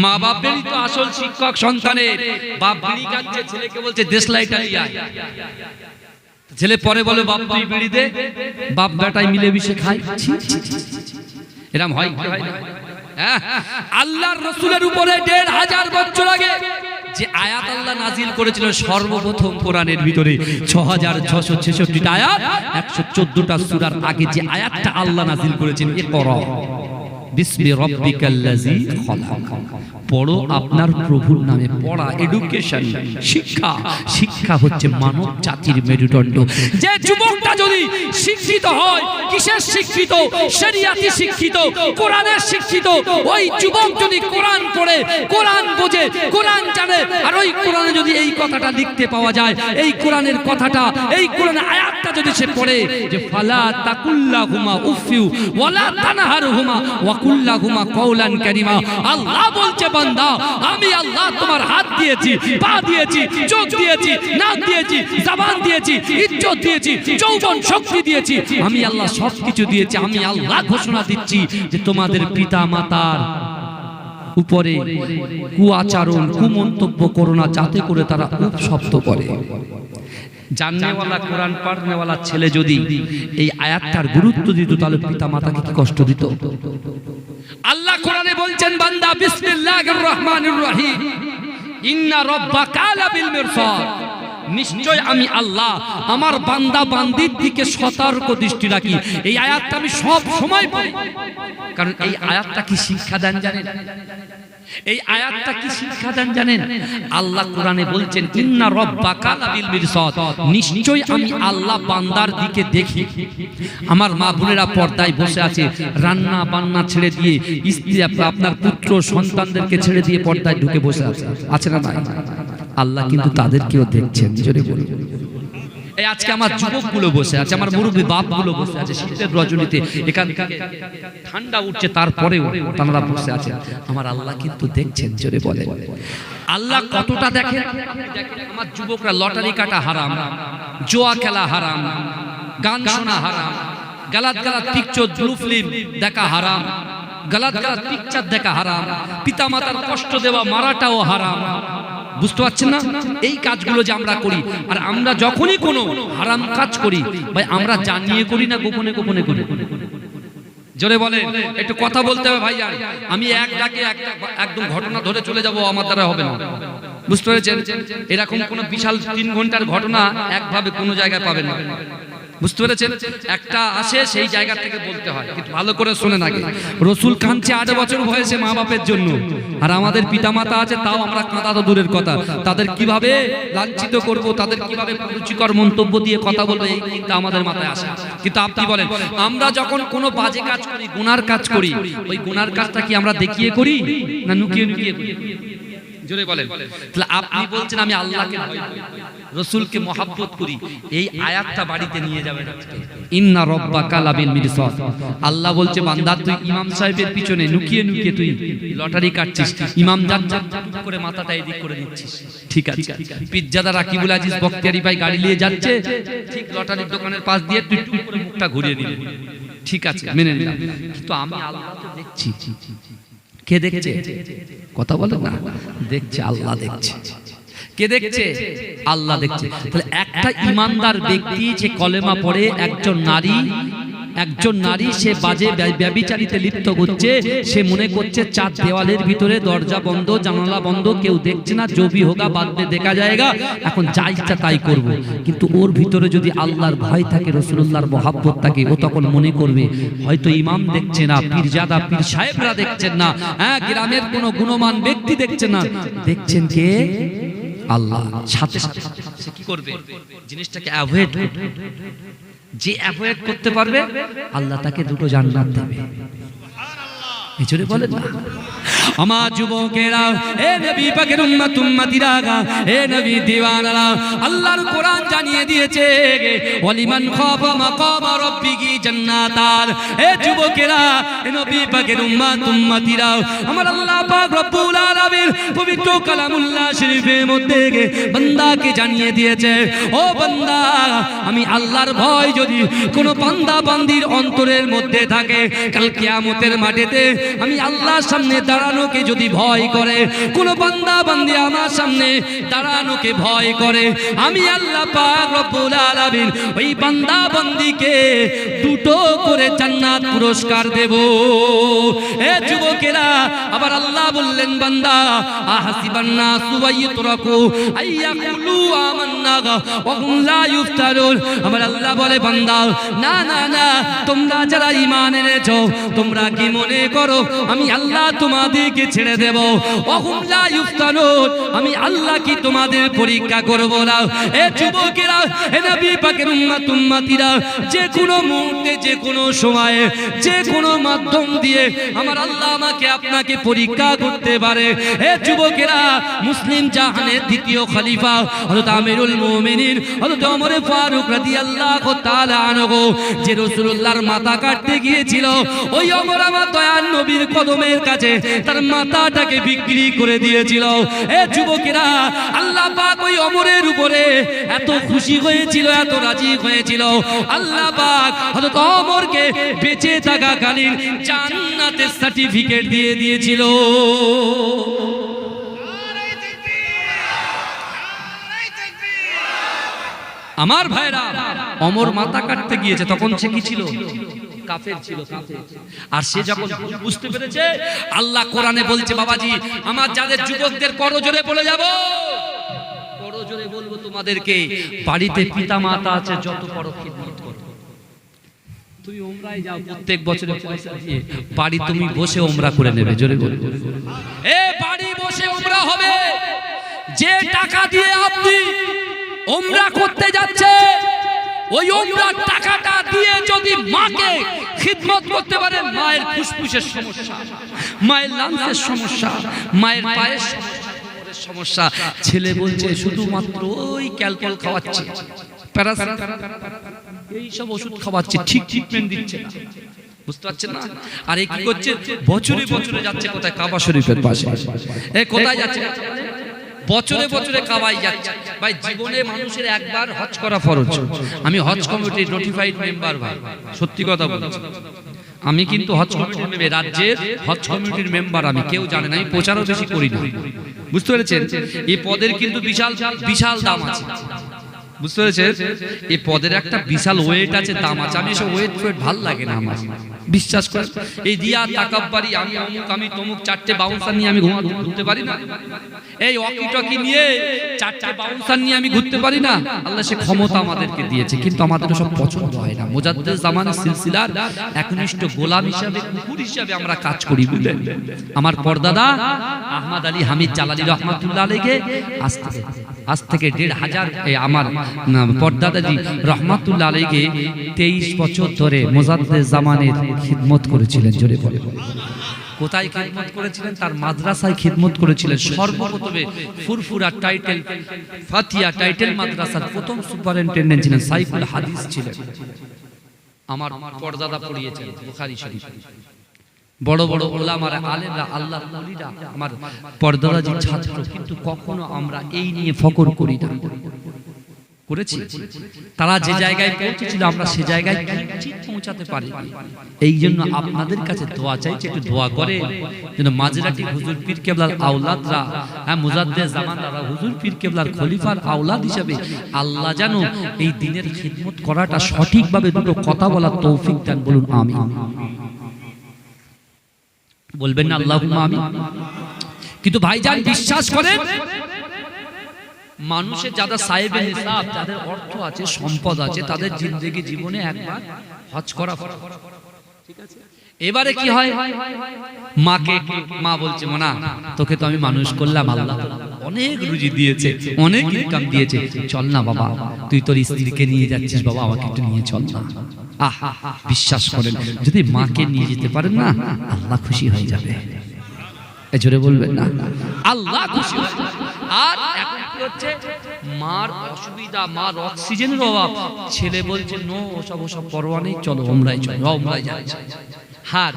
মা বাপেরই তো আসল শিক্ষক সন্তানের। বাপ বিড়ি খাচ্ছে, ছেলেকে বলছে দেশলাইটা নিয়ে আয়। ছেলে পরে বলে, বাপ তুই বিড়ি দে। বাপ বেটাই মিলেমিশে খায়। এরকম হয় কি হয় না? আল্লাহর রাসূলের উপরে ১৫০০ বছর আগে যে আয়াত আল্লাহ নাজিল করেছিল, সর্বপ্রথম কোরআনের ভিতরে ৬৬৬৬টা আয়াত, ১১৪টা সূরার আগে যে আয়াতটা আল্লাহ নাজিল করেছেন, ইকরা বিসমি রাব্বিকাল্লাযী খলাক, পড়ো আপনার প্রভুর নামে। পড়া, এডুকেশন, শিক্ষা। শিক্ষা হচ্ছে মানব জাতির মেরুদণ্ড। যে যুবকটা যদি শিক্ষিত হয়, কিসের শিক্ষিত? শরিয়াতি শিক্ষিত, কোরআনের শিক্ষিত। ওই যুবক যদি কোরআন পড়ে, কোরআন বোঝে, কোরআন জানে, আর ওই কোরআনে যদি এই কথাটা লিখতে পাওয়া যায়, এই কোরআনের কথাটা, এই কোরআনের আয়াতটা যদি সে পড়ে, যে ফালা তাকুল্লাহুমা উফিউ ওয়ালা তানহারহুমা ওয়া কুল্লাহুমা কওলান কারীমা। আল্লাহ বলছে বান্দা আমি আল্লাহ তোমার হাত দিয়েছি, পা দিয়েছি, চোখ দিয়েছি, নাক দিয়েছি, জবান দিয়েছি, ইজ্জত দিয়েছি, যৌবন শক্তি দিয়েছি, আমি আল্লাহ সবকিছু দিয়েছি। আমি আল্লাহ ঘোষণা দিচ্ছি যে তোমাদের পিতা মাতার উপরে কুআচরণ কুমন্তব্য করো না, যাতে করে তারা উপশব্দ করে। জাননেওয়ালা কোরআন পড়নেওয়ালা ছেলে যদি এই আয়াতটার গুরুত্ব দিত তাহলে পিতা মাতাকে কি কষ্ট দিত? আল্লাহ কোরআনে বলছেন বান্দা বিসমিল্লাহির রহমানির রহিম ইন্না রাব্বাকা লাবিল মিরসাদ, নিশ্চয় আমি আল্লাহ আমার বান্দা বান্দির দিকে সতর্ক দৃষ্টি রাখি। এই আয়াতটা আমি সব সময় পড়ি, কারণ এই আয়াতটা কি শিক্ষা দেন জানেন? এই আয়াতটা কি শিক্ষা দেন জানেন? আল্লাহ কোরআনে বলছেন ইন্না রাব্বাকা লাবিল মিরসাদ, নিশ্চয় আমি আল্লাহ বান্দার দিকে দেখি। আমার মা বোনেরা পর্দায় বসে আছে, রান্না বান্না ছেড়ে দিয়ে, স্ত্রী আপনার পুত্র সন্তানদেরকে ছেড়ে দিয়ে পর্দায় ঢুকে বসে আছে, আছে না নাই? আল্লাহ কিন্তু তাদেরকেও দেখছেন। জোরে বলুন। এই আজকে আমার যুবকগুলো বসে আছে, আমার মুরব্বী বাপগুলো বসে আছে, শীতের রজনীতে এখান থেকে ঠান্ডা উঠছে, তারপরেও তারা বসে আছে। আমার আল্লাহ কিন্তু দেখছেন। জোরে বলে আল্লাহ কতটা দেখেন? আমার যুবকরা লটারি কাটা হারাম, জোয়া খেলা হারাম, গান শোনা হারাম, গালাত গালাত পিকচার ব্লু ফিল্ম দেখা হারাম, গালাত গালাত পিকচার দেখা হারাম, পিতামাতার কষ্ট দেওয়া মারাটাও হারাম। বুঝতে পারছেন না? এই কাজগুলো যে আমরা করি, আর আমরা যখনই কোনো হারাম কাজ করি ভাই আমরা জানিয়ে করি না গোপনে গোপনে করি? জোরে বলে, একটু কথা বলতে হবে ভাই। আমি এক ডাকে একদম ঘটনা ধরে চলে যাব, আমার দ্বারা হবে না। বুঝতে পেরেছেন? এরকম কোনো বিশাল 3 ঘন্টার ঘটনা একভাবে কোনো জায়গায় পাবেন না। বুঝতে পেরেছেন? একটা আসে সেই জায়গা থেকে বলতে হয়, কিন্তু ভালো করে শুনেন আগে। রসুল কাঁদছে 8 বছর বয়সে মা বাপের জন্য, আর আমাদের পিতামাতা আছে, তাও আমরা কাঁদা তো দূরের কথা, তাদের কিভাবে লাঞ্ছিত করব, তাদের কিভাবে রুচিকর মন্তব্য দিয়ে কথা বলবো, এই চিন্তা আমাদের মাথায় আসে। কিন্তু আপনি বলেন, আমরা যখন কোনো বাজে কাজ করি, গুনার কাজ করি, ওই গুনার কাজটা কি আমরা দেখিয়ে করি না লুকিয়ে লুকিয়ে করি? জোরে বলেন। তাহলে আপনি বলছেন আমি আল্লাহকে ভয় করি, রাসূলকে মহব্বত করি, এই আয়াতটা বাড়িতে নিয়ে যাবেন। ইন্না রাব্বাকা লাবিল মিরসাদ। আল্লাহ বলছে বান্দা তুই ইমাম সাহেবের পিছনে লুকিয়ে লুকিয়ে তুই লটারি কাটছিস, ইমাম যাচ্ছে করে মাথাটা এদিক করে দিচ্ছিস, ঠিক আছে? পিজ্জাদা রাকিবুল আজিজ বখতিয়ারি ভাই গাড়ি নিয়ে যাচ্ছে, ঠিক লটারির দোকানের পাশ দিয়ে তুই টুক করে মুখটা ঘুরিয়ে দিলি, ঠিক আছে মেনে নিলাম। কিন্তু আমি আল্লাহকে দেখছি। কে দেখছে? কথা বলে না, দেখছে আল্লাহ দেখছে। কে দেখছে? আল্লাহ দেখছে। তাহলে একটা ইমানদার ব্যক্তি যে কলেমা পড়ে, একজন নারী সে বাজে ব্যভিচারিতে লিপ্ত হচ্ছে, সে মনে করছে 4 দেওয়ালের ভিতরে দরজা বন্ধ, জানালা বন্ধ, কেউ দেখছে না, জবি হোগা বাদ মে দেখা যায়গা, এখন যা ইচ্ছা তাই করব। কিন্তু ওর ভিতরে যদি আল্লাহর ভয় থাকে, রাসূলুল্লাহর মহব্বত থাকে, ও তখন মনে করবে হয়তো ইমাম দেখছে না, পীরজাদা পীর সাহেবরা দেখছেন না, হ্যাঁ গ্রামের কোনো গুণমান ব্যক্তি দেখছে না, দেখছেন কে? আল্লাহ। সাথে সাথে সে কি করবে? জিনিসটাকে অ্যাভয়েড করবে। যে অ্যাভয়েড করতে পারবে আল্লাহ তাকে 2টো জান্নাত দেবে। এই জন্য বলেন না আমার যুবকেরা, এ নবী পাকের উম্মত উম্মতিরা, এ নবী দিওয়ানারা, আল্লাহর কোরআন জানিয়ে দিয়েছে ওয়ালিমান খাফা মাকাম রাব্বিহি জান্নাতান। এ যুবকেরা, এ নবী পাকের উম্মত উম্মতিরা, আমার আল্লাহ পাক রব্বুল আলামিন পবিত্র কালামুল্লাহ শরীফের মধ্যে বান্দাকে জানিয়ে দিয়েছে, ও বান্দা আমি আল্লাহর ভয় যদি কোনো বান্দা বান্দির অন্তরের মধ্যে থাকে, কাল কিয়ামতের মাঠেতে আমি আল্লাহর সামনে দাঁড়ানোকে যদি ভয় করে, কোন বান্দা বান্দি আমার সামনে দাঁড়ানোকে ভয় করে, আমি আল্লাহ পাক রব্বুল আলামিন ওই বান্দা বান্দিকে 2টো করে জান্নাত পুরস্কার দেব। এ যুবকেরা, আবার আল্লাহ বললেন বান্দা আহাসিবান নাসু ওয়ায়ুতরাকু আইয়াকুলু আমান্না ওয়া হুম লা ইফতারুন। আমার আল্লাহ বলে বান্দা না না না, তোমরা যারা ঈমান এনেছো তোমরা কি মনে করো আমি আল্লাহ তোমাদেরকে ছেড়ে দেব? ওহুম লা ইফতানুন, আমি আল্লাহ কি তোমাদের পরীক্ষা করব না? এ যুবকেরা, এ নবী পাকের উম্মত উম্মতিরা, যে কোনো মুহূর্তে, যে কোনো সময়ে, যে কোনো মাধ্যম দিয়ে আমার আল্লাহ আমাকে আপনাকে পরীক্ষা করতে পারে। এ যুবকেরা, মুসলিম জাহানের 2য় খলিফা হযরত আমিরুল মুমিনিন হযরত ওমর ফারুক রাদিয়াল্লাহু তাআলা আনহু যে রাসূলুল্লাহর মাথা কাটতে গিয়েছিল, ওই ওমর আমার দয়ার নবীর কদমের কাছে তার মাথাটাকে বিক্রি করে দিয়েছিল। এ যুবকেরা, আল্লাহ পাক ওই ওমরের উপরে এত খুশি হয়েছিল, এত রাজি হয়েছিল, আল্লাহ পাক হযরত ওমরকে বেঁচে থাকাকালীন জান্নাতের সার্টিফিকেট দিয়ে দিয়েছিল। আমার ভাইরা, ওমর মাথা কাটতে গিয়েছে, তখন সে কি ছিল? কাফের ছিল, কাফের। আর সে যখন বুঝতে পেরেছে, আল্লাহ কোরআনে বলছে, বাবাজি আমার যাদের যুবকদের করজোরে বলে যাব, করজোরে বলবো তোমাদেরকে, বাড়িতে পিতা মাতা আছে, যত বড় খিদমত করো, তুমি ওমরায় যাও, প্রত্যেক বছরে পয়সা দিয়ে বাড়ি তুমি বসে ওমরা করে নেবে। জোরে বলবো, এ বাড়ি বসে ওমরা হবে। যে টাকা দিয়ে আপনি ওমরা করতে যাচ্ছে, ওই ওমরার টাকাটা দিয়ে যদি মাকে খিদমত করতে পারেন, মায়ের ফুসফুসের সমস্যা, মায়ের লাংসের সমস্যা, মায়ের পায়ের সমস্যা, ছেলে বলছে শুধুমাত্র ওই ক্যালপল খাওয়াচ্ছে, এই সব ওষুধ খাওয়াচ্ছে, ঠিক ট্রিটমেন্ট দিচ্ছে না, বুঝতে পারছেন না? আর এই কি করছে? বছরে বছরে যাচ্ছে কোথায়? কাবা শরীফের পাশে। এ কোথায় যাচ্ছে? বছরে বছরে কাবাই যাচ্ছে। ভাই, জীবনে মানুষের একবার হজ করা ফরজ। আমি হজ কমিটির নোটিফাইড মেম্বার ভাই, সত্যি কথা বলছি। আমি কিন্তু হজ কমিটির মেম্বার, রাজ্যের হজ কমিটির মেম্বার। আমি, কেউ জানে না, আমি প্রচারও বেশি করি না, বুঝতে পেরেছেন? এই পদের কিন্তু বিশাল বিশাল দাম আছে, বুঝতে পেরেছেন? এই পদের একটা বিশাল ওয়েট আছে, দাম আছে। আমি এসব ওয়েট ভাল লাগে না আমার, বিশ্বাস করে। এই দিয়া তাকাব্বারি, আমি অমুক, আমি তমুক, চারটে বাউন্সার নিয়ে আমি ঘুরতে পারি না। এই ওয়াকি টকি নিয়ে চারটে বাউন্সার নিয়ে আমি ঘুরতে পারি না। আল্লাহ সে ক্ষমতা আমাদেরকে দিয়েছে, কিন্তু আমাদের সব পছন্দ হয় না। মুজাদ্দেদ জামানের সিলসিলার একনিষ্ঠ গোলাম হিসাবে, কুকুর হিসাবে আমরা কাজ করি, বুঝলেন? আমার পরদাদা আহমদ আলী হামিদ জালালি রহমাতুল্লাহ আলাইহি আজ থেকে ১৫০০, আমার পরদাদাজি রহমাতুল্লাহ আলাইহি ২৩ বছর ধরে মুজাদ্দেদ জামানের খিদমত করেছিলেন। জোরে বলে, কোথায় খিদমত করেছিলেন? তার মাদ্রাসায় খিদমত করেছিলেন। সর্বপ্রথমে ফুরফুরা টাইটেল ফাতিয়া টাইটেল মাদ্রাসার প্রথম সুপারিনটেন্ডেন্ট ছিলেন, সাইফুল হাদিস ছিলেন। আমার পরদাদা পড়িয়েছেন বুখারী শরীফ। বড় বড় উলামারা, আলেমরা, আল্লাহর ওলিরা আমার পরদাদাজির ছাত্র, কিন্তু কখনো আমরা এই নিয়ে ফখর করি না। করেছি, তারা যে জায়গায় পৌঁছেছিল আমরা সে জায়গায় ঠিক পৌঁছাতে পারি। এই জন্য আপনাদের কাছে দোয়া চাইছি, একটু দোয়া করে যেন মাঝরাটি হুজুর পীর কেবলার আওলাদরা, মুজাদ্দেদ জামানরা হুজুর পীর কেবলার খলিফার আওলাদ হিসেবে আল্লাহ যেন এই দিনের খিদমত করাটা সঠিকভাবে দুটো কথা বলার তৌফিক দেন। বলুন আমিন। বলবেন না আল্লাহুম্মা আমিন? কিন্তু ভাইজান বিশ্বাস করেন, মানুষের যারা সাহেবে হিসাব, যাদের অর্থ আছে, সম্পদ আছে, তাদের জিন্দেগি জীবনে একবার হজ করা, ঠিক আছে? এবারে কি হয়, মাকে, মা বলছে, মা তোকে তো আমি মানুষ করলাম, আল্লাহ অনেক রুজি দিয়েছে, অনেক ইনকাম দিয়েছে, চল না বাবা, তুই তোর স্ত্রীকে নিয়ে যাচ্ছিস, বাবা আমাকে একটু নিয়ে চল না। আহা, বিশ্বাস করেন, যদি মাকে নিয়ে যেতে পারেন না, আল্লাহ খুশি হয়ে যাবে। জোরে বলবেন না, আল্লাহ খুশি হয়। আর এখন কি হচ্ছে, মার অসুবিধা, মার অক্সিজেনের অভাব, ছেলে বলছে নো, ওসব পরোয়া নেই, চলো ওমরায় চলো, ওমরায় যাচ্ছে। হ্যাঁ,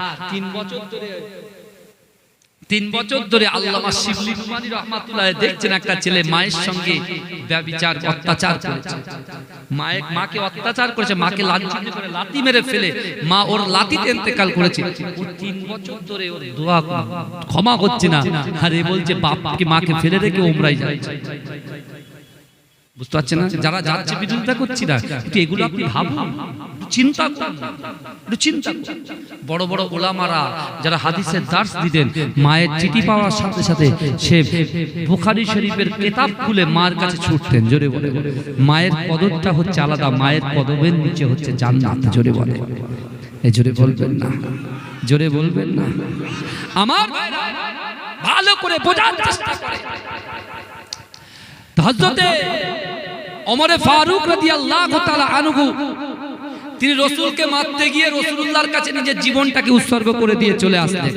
3 বছর ধরে আল্লামা শিবলি নুমানী রহমাতুল্লাহ দেখছেন একটা ছেলে মায়ের সঙ্গে ব্যভিচার, অত্যাচার করেছে, মাকে অত্যাচার করেছে, মাকে লাঞ্ছিত করে লাথি মেরে ফেলে মা ওর লাথিতে ইন্তেকাল করেছে। ও 3 বছর ধরে ওর দোয়া ক্ষমা হচ্ছে না, আর এ বলছে বাপকে মাকে ফেলে রেখে ওমরায় যাচ্ছে। বুঝতে পারছেন না? যারা যাচ্ছে বিরোধিতা করছি না, কিন্তু এগুলো আপনি ভাবুন, চিন্তা করুন, একটু চিন্তা করুন। বড় বড় ওলামারা যারা হাদিসের দার্স দিতেন, মায়ের চিঠি পাওয়ার সাথে সাথে সে বুখারী শরীফের কিতাব খুলে মার কাছে ছুটতেন। জোরে বলে, মায়ের কদরটা হচ্ছে আলাদা, মায়ের কদমের নিচে হচ্ছে জান্নাত। জোরে বলে, এই জোরে বলবেন না, জোরে বলবেন না। আমার ভালো করে বোঝার চেষ্টা করে, হযরতে ওমর ফারুক রাদিয়াল্লাহু তাআলা আনহু তিনি রসুলকে মারতে গিয়ে রসুলুল্লাহর কাছে নিজের জীবনটাকে উৎসর্গ করে দিয়ে চলে আসলেন।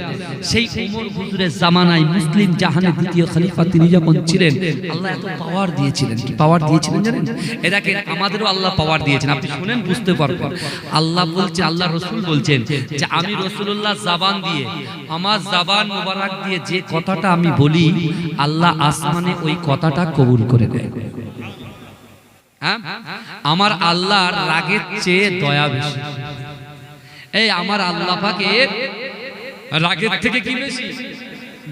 সেই ওমর হুজুরের জামানায় মুসলিম জাহানের দ্বিতীয় খলিফা তিনি যখন ছিলেন, আল্লাহ এত পাওয়ার দিয়েছিলেন। কি পাওয়ার দিয়েছিলেন জানেন? এটাকে আমাদেরও আল্লাহ পাওয়ার দিয়েছেন। আপনি শুনেন বুঝতে পারবেন। আল্লাহ বলছে, আল্লাহ রসুল বলছেন যে আমি রসুলুল্লাহ জাবান দিয়ে, আমার জাবান মোবারক দিয়ে যে কথাটা আমি বলি, আল্লাহ আসমানে ওই কথাটা কবুল করে দেয়। আমার আল্লাহর রাগের চেয়ে দয়া বেশি। এই আমার আল্লাহ পাকের রাগের থেকে কি বেশি?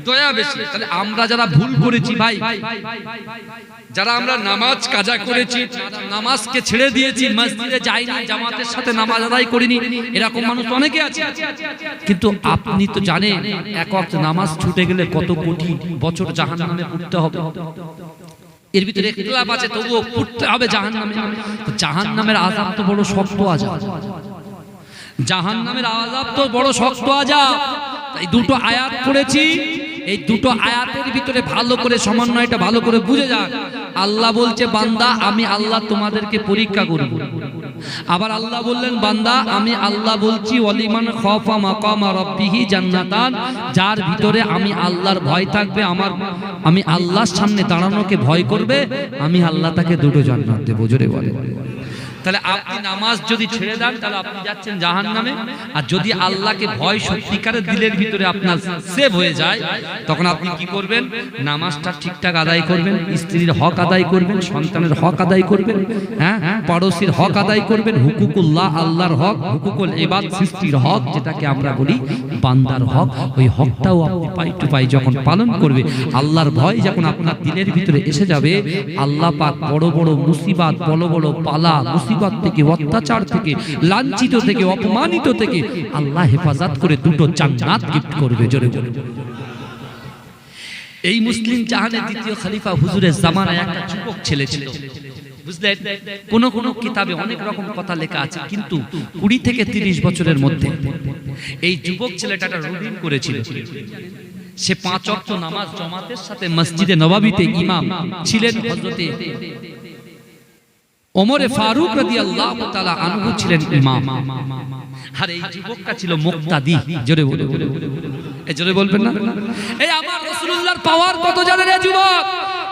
দয়া বেশি। তাহলে আমরা যারা ভুল করেছি ভাই, যারা আমরা নামাজ কাজা করেছি, নামাজকে ছেড়ে দিয়েছি, মসজিদে যাইনি, জামাতের সাথে নামাজ আদায় করিনি, এরকম মানুষ অনেকে আছে। কিন্তু আপনি তো জানেন এক ওয়াক্ত নামাজ ছুটে গেলে কত কোটি বছর জাহান্নামে পড়তে হবে। এর ভিতরে ইখতিলাফ আছে, তবুও পড়তে হবে জাহান্নামে। জাহান্নামের আযাব তো বড় শক্ত আযাব। জাহান্নামের আযাব তো বড় শক্ত আযাব। এই দুটো আয়াত পড়েছি, এই দুটো আয়াতের ভিতরে ভালো করে সমন্বয়টা ভালো করে বুঝে যান। আল্লাহ বলছে বান্দা আমি আল্লাহ তোমাদেরকে পরীক্ষা করব। আবার আল্লাহ বললেন বান্দা আমি আল্লাহ বলছি ওয়ালিমান খাফা মাকামা রাব্বিহি জান্নাতান, যার ভিতরে আমি আল্লাহর ভয় থাকবে, আমি আল্লাহর সামনে দাঁড়ানোকে ভয় করবে, আমি আল্লাহ তাকে দুটো জান্নাত দেব। জোরে বলে। তাহলে আপনি নামাজ যদি ছেড়ে দেন তাহলে আপনি যাচ্ছেন জাহান্নামে। আর যদি আল্লাহকে ভয় সত্যিকারের দিলের ভিতরে আপনার সেভ হয়ে যায়, তখন আপনি কি করবেন? নামাজটা ঠিকঠাক আদায় করবেন, স্ত্রীর হক আদায় করবেন, সন্তানের হক আদায় করবেন, হ্যাঁ, পড়োশির হক আদায় করবেন, হুকুকুল্লাহ আল্লাহর হক, হুকুকুল ইবাদ সৃষ্টির হক, যেটাকে আমরা বলি বান্দার হক, ওই হকটাও আপনি পাই টু পাই যখন পালন করবে, আল্লাহর ভয় যখন আপনার দিলের ভিতরে এসে যাবে, আল্লাহ পাক বড় বড় মুসিবত, বড় বড় পালা মুসিবত থেকে, অত্যাচার থেকে, লাঞ্ছিত থেকে, অপমানিত থেকে আল্লাহ হেফাজত করে দুটো জান্নাত গিফট করবে। জোরে বলে। এই মুসলিম জাহানের দ্বিতীয় খলিফা হুজুরের জামানায় একটা যুবক ছেলে ছিল, বুঝলেন? কোন কোন কিতাবে অনেক রকম কথা লেখা আছে, কিন্তু 20 থেকে 30 বছরের মধ্যে এই যুবক ছেলেটা একটা রুটিন করেছিল। সে 5 ওয়াক্ত নামাজ জামাতের সাথে মসজিদে নববীতে ইমাম ছিলেন। হযরতে ওমরে ফারুক রাদিয়াল্লাহু তাআলা আনহু ছিলেন ইমাম। আর এই যুবকটা ছিল মুক্তাদি। জোরে বলে। এই জোরে বলবেন না? এই আমার রাসূলুল্লাহর পাওয়ার কত জানেন এই যুবক?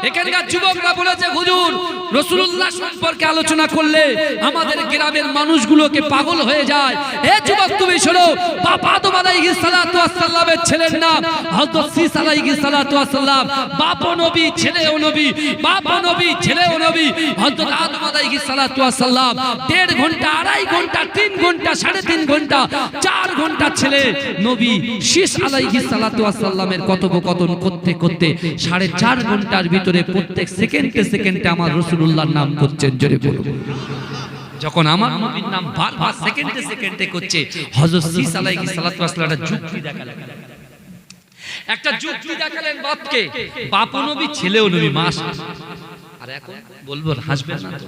এখানকার যুবকরা বলেছে হুজুর রাসূলুল্লাহ সম্পর্কে আলোচনা করলে আমাদের গ্রামের মানুষগুলোকে পাগল হয়ে যায়। এই যুবক তুমি শোনো, বাপ আদম আলাইহিস সালাতু ওয়াস সালামের ছেলের নাম হযরত সীস আলাইহিস সালাতু ওয়াস সালাম, বাপও নবী ছেলেও নবী, বাপও নবী ছেলেও নবী। হযরত আদম আলাইহিস সালাতু ওয়াস সালাম 1.5 ঘন্টা, 2.5 ঘন্টা, 3 ঘন্টা, 3.5 ঘন্টা, 4 ঘন্টা ছেলে নবী সীস আলাইহিস সালাতু ওয়াস সালামের কথোপকথন করতে করতে 4.5 ঘন্টার ভিতরে প্রত্যেক সেকেন্ডে সেকেন্ডে আমার রাসূলুল্লাহর নাম করছেন। জোরে বলুন। যখন আমার নবীর নাম বারবার সেকেন্ডে সেকেন্ডে করছে, হযরত সীস আলাইহিস সালাতু ওয়াস সালাম একটা যুক্তি দেখালেন বাপকে, বাপও নবী ছেলেও নবী। মাশাআল্লাহ। আর এখন বলবো হাসবেন না তো,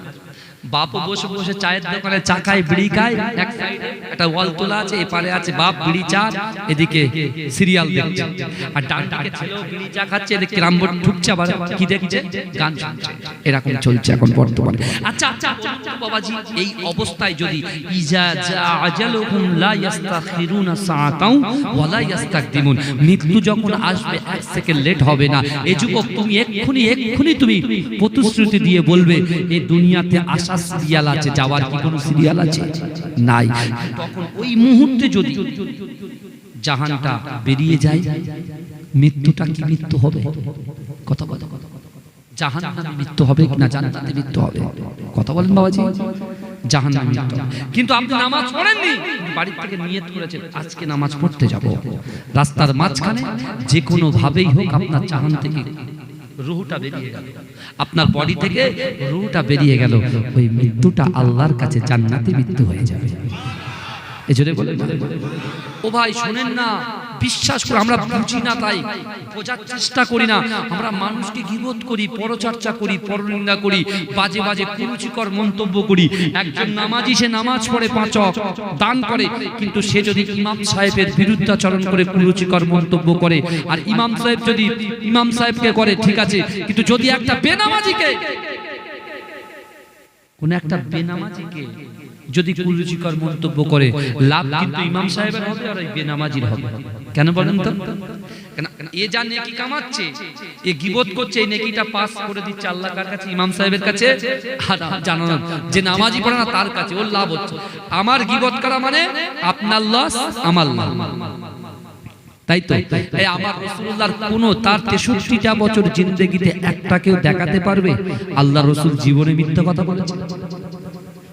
বাপ বসে বসে চায়ের দোকানে চা খায়, বিড়ি খায়, এক সাইডে একটা ওয়াল তোলা আছে, এপারে আছে বাপ বিড়ি চা, এদিকে সিরিয়াল দেখছে, আর ডান দিকে ছেলেও বিড়ি চা খাচ্ছে, এদিকে রামবোর্ড ঠুকছে, আবার কি দেখছে? গান শুনছে। এরকম চলছে এখন বর্তমানে। আচ্ছা আচ্ছা বাবাজি, এই অবস্থায় যদি ইজা জাআজালুহুম লা ইস্তাখিরুনা সাআতাও ওয়া লা ইস্তাকদিমুন, মৃত্যু যখন আসবে 1 সেকেন্ড লেট হবে না। এই যুবক তুমি এক্ষুনি তুমি প্রতিশ্রুতি দিয়ে বলবে এই দুনিয়াতে আসা সিরিয়াল আছে, যাওয়ার কি কোনো সিরিয়াল আছে? নাই। তখন ওই মুহূর্তে যদি জাহানটা বেরিয়ে যায়, মৃত্যুটা কি মৃত্যু হবে? কথা জাহান্নামে মৃত্যু হবে না জান্নাতে মৃত্যু হবে? কথা বলেন বাবাজি। জাহান্নামে মৃত্যু। কিন্তু আপনি নামাজ পড়েননি, বাড়ি থেকে নিয়ত করেছেন আজকে নামাজ পড়তে যাব, রাস্তার মাঝখানে যে কোনো ভাবেই হোক আপনার জাহান থেকে রূহটা বেরিয়ে গেল, আপনার বডি থেকে রূহটা বেরিয়ে গেল, ওই মৃত্যুটা আল্লাহর কাছে জান্নাতে মৃত্যু হয়ে যাবে। এজন্য বলে ও ভাই শুনেন না, বিশ্বাস করে আমরা বুঝি না, তাই বোঝার চেষ্টা করি না। আমরা মানুষকে গীবত করি, পরচর্চা করি, পরনিন্দা করি, বাজে বাজে কুরুচিকর মন্তব্য করি। একজন নামাজি সে নামাজ পড়ে 5 ওয়াক্ত দান করে, কিন্তু সে যদি ইমাম সাহেবের বিরুদ্ধাচরণ করে কুরুচিকর মন্তব্য করে, আর ইমাম সাহেব যদি ইমাম সাহেবকে করে ঠিক আছে, কিন্তু যদি একটা বেনামাজিকে, কোন একটা বেনামাজিকে যদি কুরুচিকর মন্তব্য করে লাভ কিন্তু ইমাম সাহেবের হবে আর এই বেনামাজির হবে। কেন বলেন তো? কেন এ যা নেকি কামাচ্ছে, এ গীবত করছে, এই নেকিটা পাস করে দিচ্ছে আল্লাহর কাছে, ইমাম সাহেবের কাছে, আর জানানো যে নামাজি পড়ে না তার কাছে, ওর লাভ হচ্ছে। আমার গীবত করা মানে আপনার লস, আমার লাভ। তাই তো এই আমার রাসূলুল্লাহর কোন তার 63টা বছর জিন্দেগিতে একটা কেউ দেখাতে পারবে আল্লাহ রাসূল জীবনে মিথ্যা কথা বলেছেন?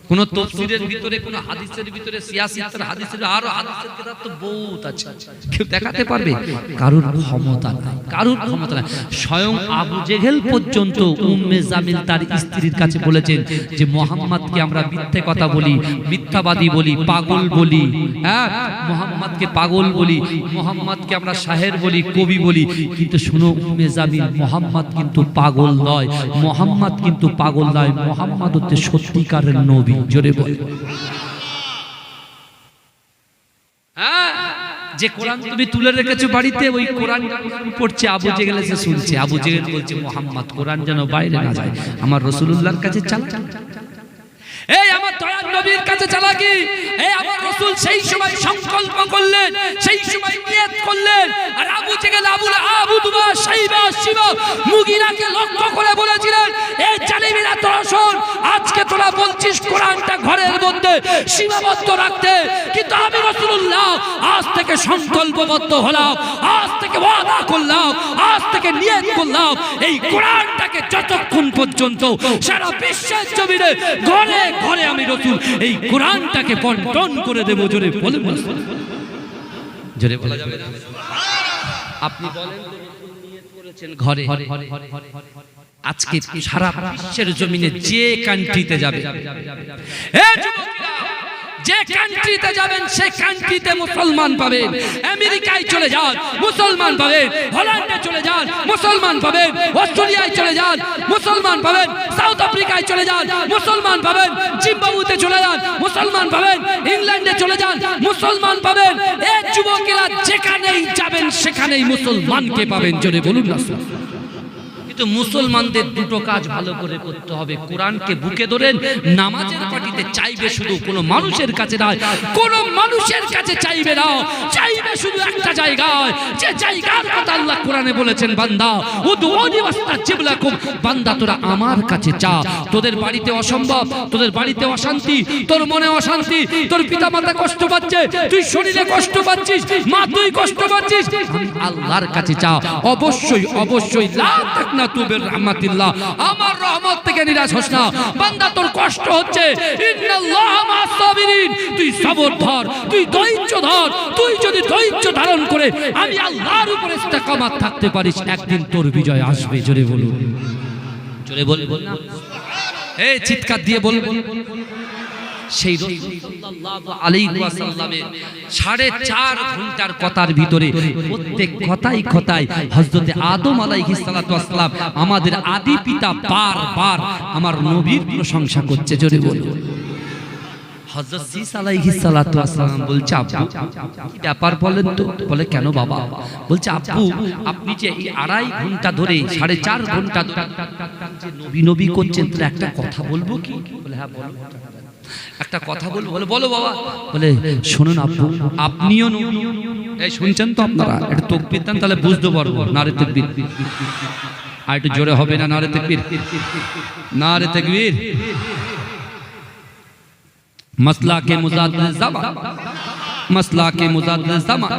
কোন তাফসীরের ভিতরে, কোন হাদিসের ভিতরে, সিয়াসতের হাদিসের, আরো হাদিসের কিতাব তো বহুত আছে, কেউ দেখাতে পারবে? কারোর ক্ষমতা নাই, কারোর ক্ষমতা নাই। স্বয়ং আবু জেহেল পর্যন্ত উম্মে জামিল তার স্ত্রীর কাছে বলেছেন যে মুহাম্মদকে আমরা মিথ্যে কথা বলি, মিথ্যাবাদী বলি, পাগল বলি, হ্যাঁ মুহাম্মদকে পাগল বলি, মুহাম্মদকে আমরা শাহের বলি, কবি বলি, কিন্তু শুনো উম্মে জামিল, মুহাম্মদ কিন্তু পাগল নয়, মুহাম্মদ কিন্তু পাগল নয়, মুহাম্মদ হচ্ছে সত্যিকারের নবী। জোরে বল। হ্যাঁ, যে কোরআন তুমি তুলে রেখেছো বাড়িতে, ওই কোরআন পড়ছে আবু জেহেল এসে শুনছে, আবু জেহেল বলছে মুহাম্মদ কোরআন যেন বাইরে না যায়, আমার রাসূলুল্লাহর কাছে চালা। এই আমার দয়ার নবীর কাছে চালাকি। এই আমার রাসূল সেই সময় সংকল্প করলেন, সেই সময় নিয়ত করলেন, আর আবু জেহেল, আবুল আবুদুবা, শাইবা, শিবা, মুগিরাকে লক্ষ্য করে বলেছিলেন, এই জালিমেরা তোরা শোন, আজকে তোরা বলছিস কোরআনটা ঘরের মধ্যে সীমাবদ্ধ রাখতে, কিন্তু আমি রাসূলুল্লাহ আজ থেকে সংকল্পবদ্ধ হলাম, আজ থেকে ওয়াদা করলাম, আজ থেকে নিয়ত করলাম, এই কোরআনটাকে যতক্ষণ পর্যন্ত সারা বিশ্বের জমিনে ঘরে ঘরে আমি রাসূল এই কোরআনটাকে বন্টন করে দেব। জোরে বলে, জোরে বলা যাবে না? আপনি বলেন নিয়ত করেছেন ঘরে, আজকে সারা বিশ্বের জমিনে যে কান্ট্রিতে যাবে, এই যুবকরা যে কান্ট্রিতে যাবেন সেই কান্ট্রিতে মুসলমান পাবেন। আমেরিকায় চলে যান, মুসলমান পাবেন। হল্যান্ডে চলে যান, মুসলমান পাবেন। অস্ট্রেলিয়ায় চলে যান, মুসলমান পাবেন। সাউথ আফ্রিকায় চলে যান, মুসলমান পাবেন। জিম্বাবুতে চলে যান, মুসলমান পাবেন। ইংল্যান্ডে চলে যান, মুসলমান পাবেন। এই যুবকেরা যেখানেই যাবেন সেখানেই মুসলমানকে পাবেন। জোরে বলুন না। কিন্তু মুসলমানদের দুটো কাজ ভালো করে করতে হবে, কোরআনকে বুকে ধরেন, নামাজের পাটিতে চাইবে শুধু কোনো মানুষের কাছে নয়, কোনো মানুষের কাছে চাইবে না, চাইবে শুধু একটা জায়গায়, যে জায়গার কথা আল্লাহ কোরআনে বলেছেন, বান্দা উদউনি ওয়াস্তাজিব লাকুম, বান্দা তোরা আমার কাছে চা। তোদের বাড়িতে অসম্ভব, তোদের বাড়িতে অশান্তি, তোর মনে অশান্তি, তোর পিতামাতা কষ্ট পাচ্ছে, তুই শরীরে কষ্ট পাচ্ছিস, মা তুই কষ্ট পাচ্ছিস, আল্লাহর কাছে চা। অবশ্যই অবশ্যই লা তাকনা তুবির রাহমাতিল্লাহ, আমার রহমত থেকে নিরাশ হোস না। বান্দা তোর কষ্ট হচ্ছে, ইন্নাল্লাহা মা'আস সাবিরিন, তুই সবর ধর, তুই ধৈর্য ধর। তুই যদি ধৈর্য ধারণ করে আমি আল্লাহর উপরে ইস্তেকামাত থাকতে পারিস, একদিন তোর বিজয় আসবে। জোরে বলুন, জোরে বলুন না, এই চিৎকার দিয়ে বলুন। সেই রাসূল সাল্লাল্লাহু আলাইহি ওয়াসাল্লামের 4.5 ঘন্টার কথার ভিতরে প্রত্যেক কথাই কথাই হযরত আদম আলাইহিস সালাতু ওয়াস সালাম আমাদের আদি পিতা বারবার আমার নবীর প্রশংসা করছে। জোরে বলুন। হযরত ঈসা আলাইহিস সালাতু ওয়াস সালাম বলছে, আব্বু কি ব্যাপার বলেন তো? বলে কেন বাবা? বলছে, আব্বু আপনি যে এই 2.5 ঘন্টা ধরে 4.5 ঘন্টা ধরে যে নবী নবী করছেন, তাহলে একটা কথা বলবো কি? বলে হ্যাঁ বলো, একটা কথা বলবো। বলে বলো বাবা। বলে শুনুন আব্বু, আপনিও নবী। এই শুনছেন তো আপনারা? একটু তাকবীর দেন, তাহলে বুঝতে পারবো। নারে তাকবীর, আর একটু জোরে হবে না? নারে তাকবীর, নারে তাকবীর। মাসলা কে মুজাদ্দিদ জামান, মাসলা কে মুজাদ্দিদ জামান,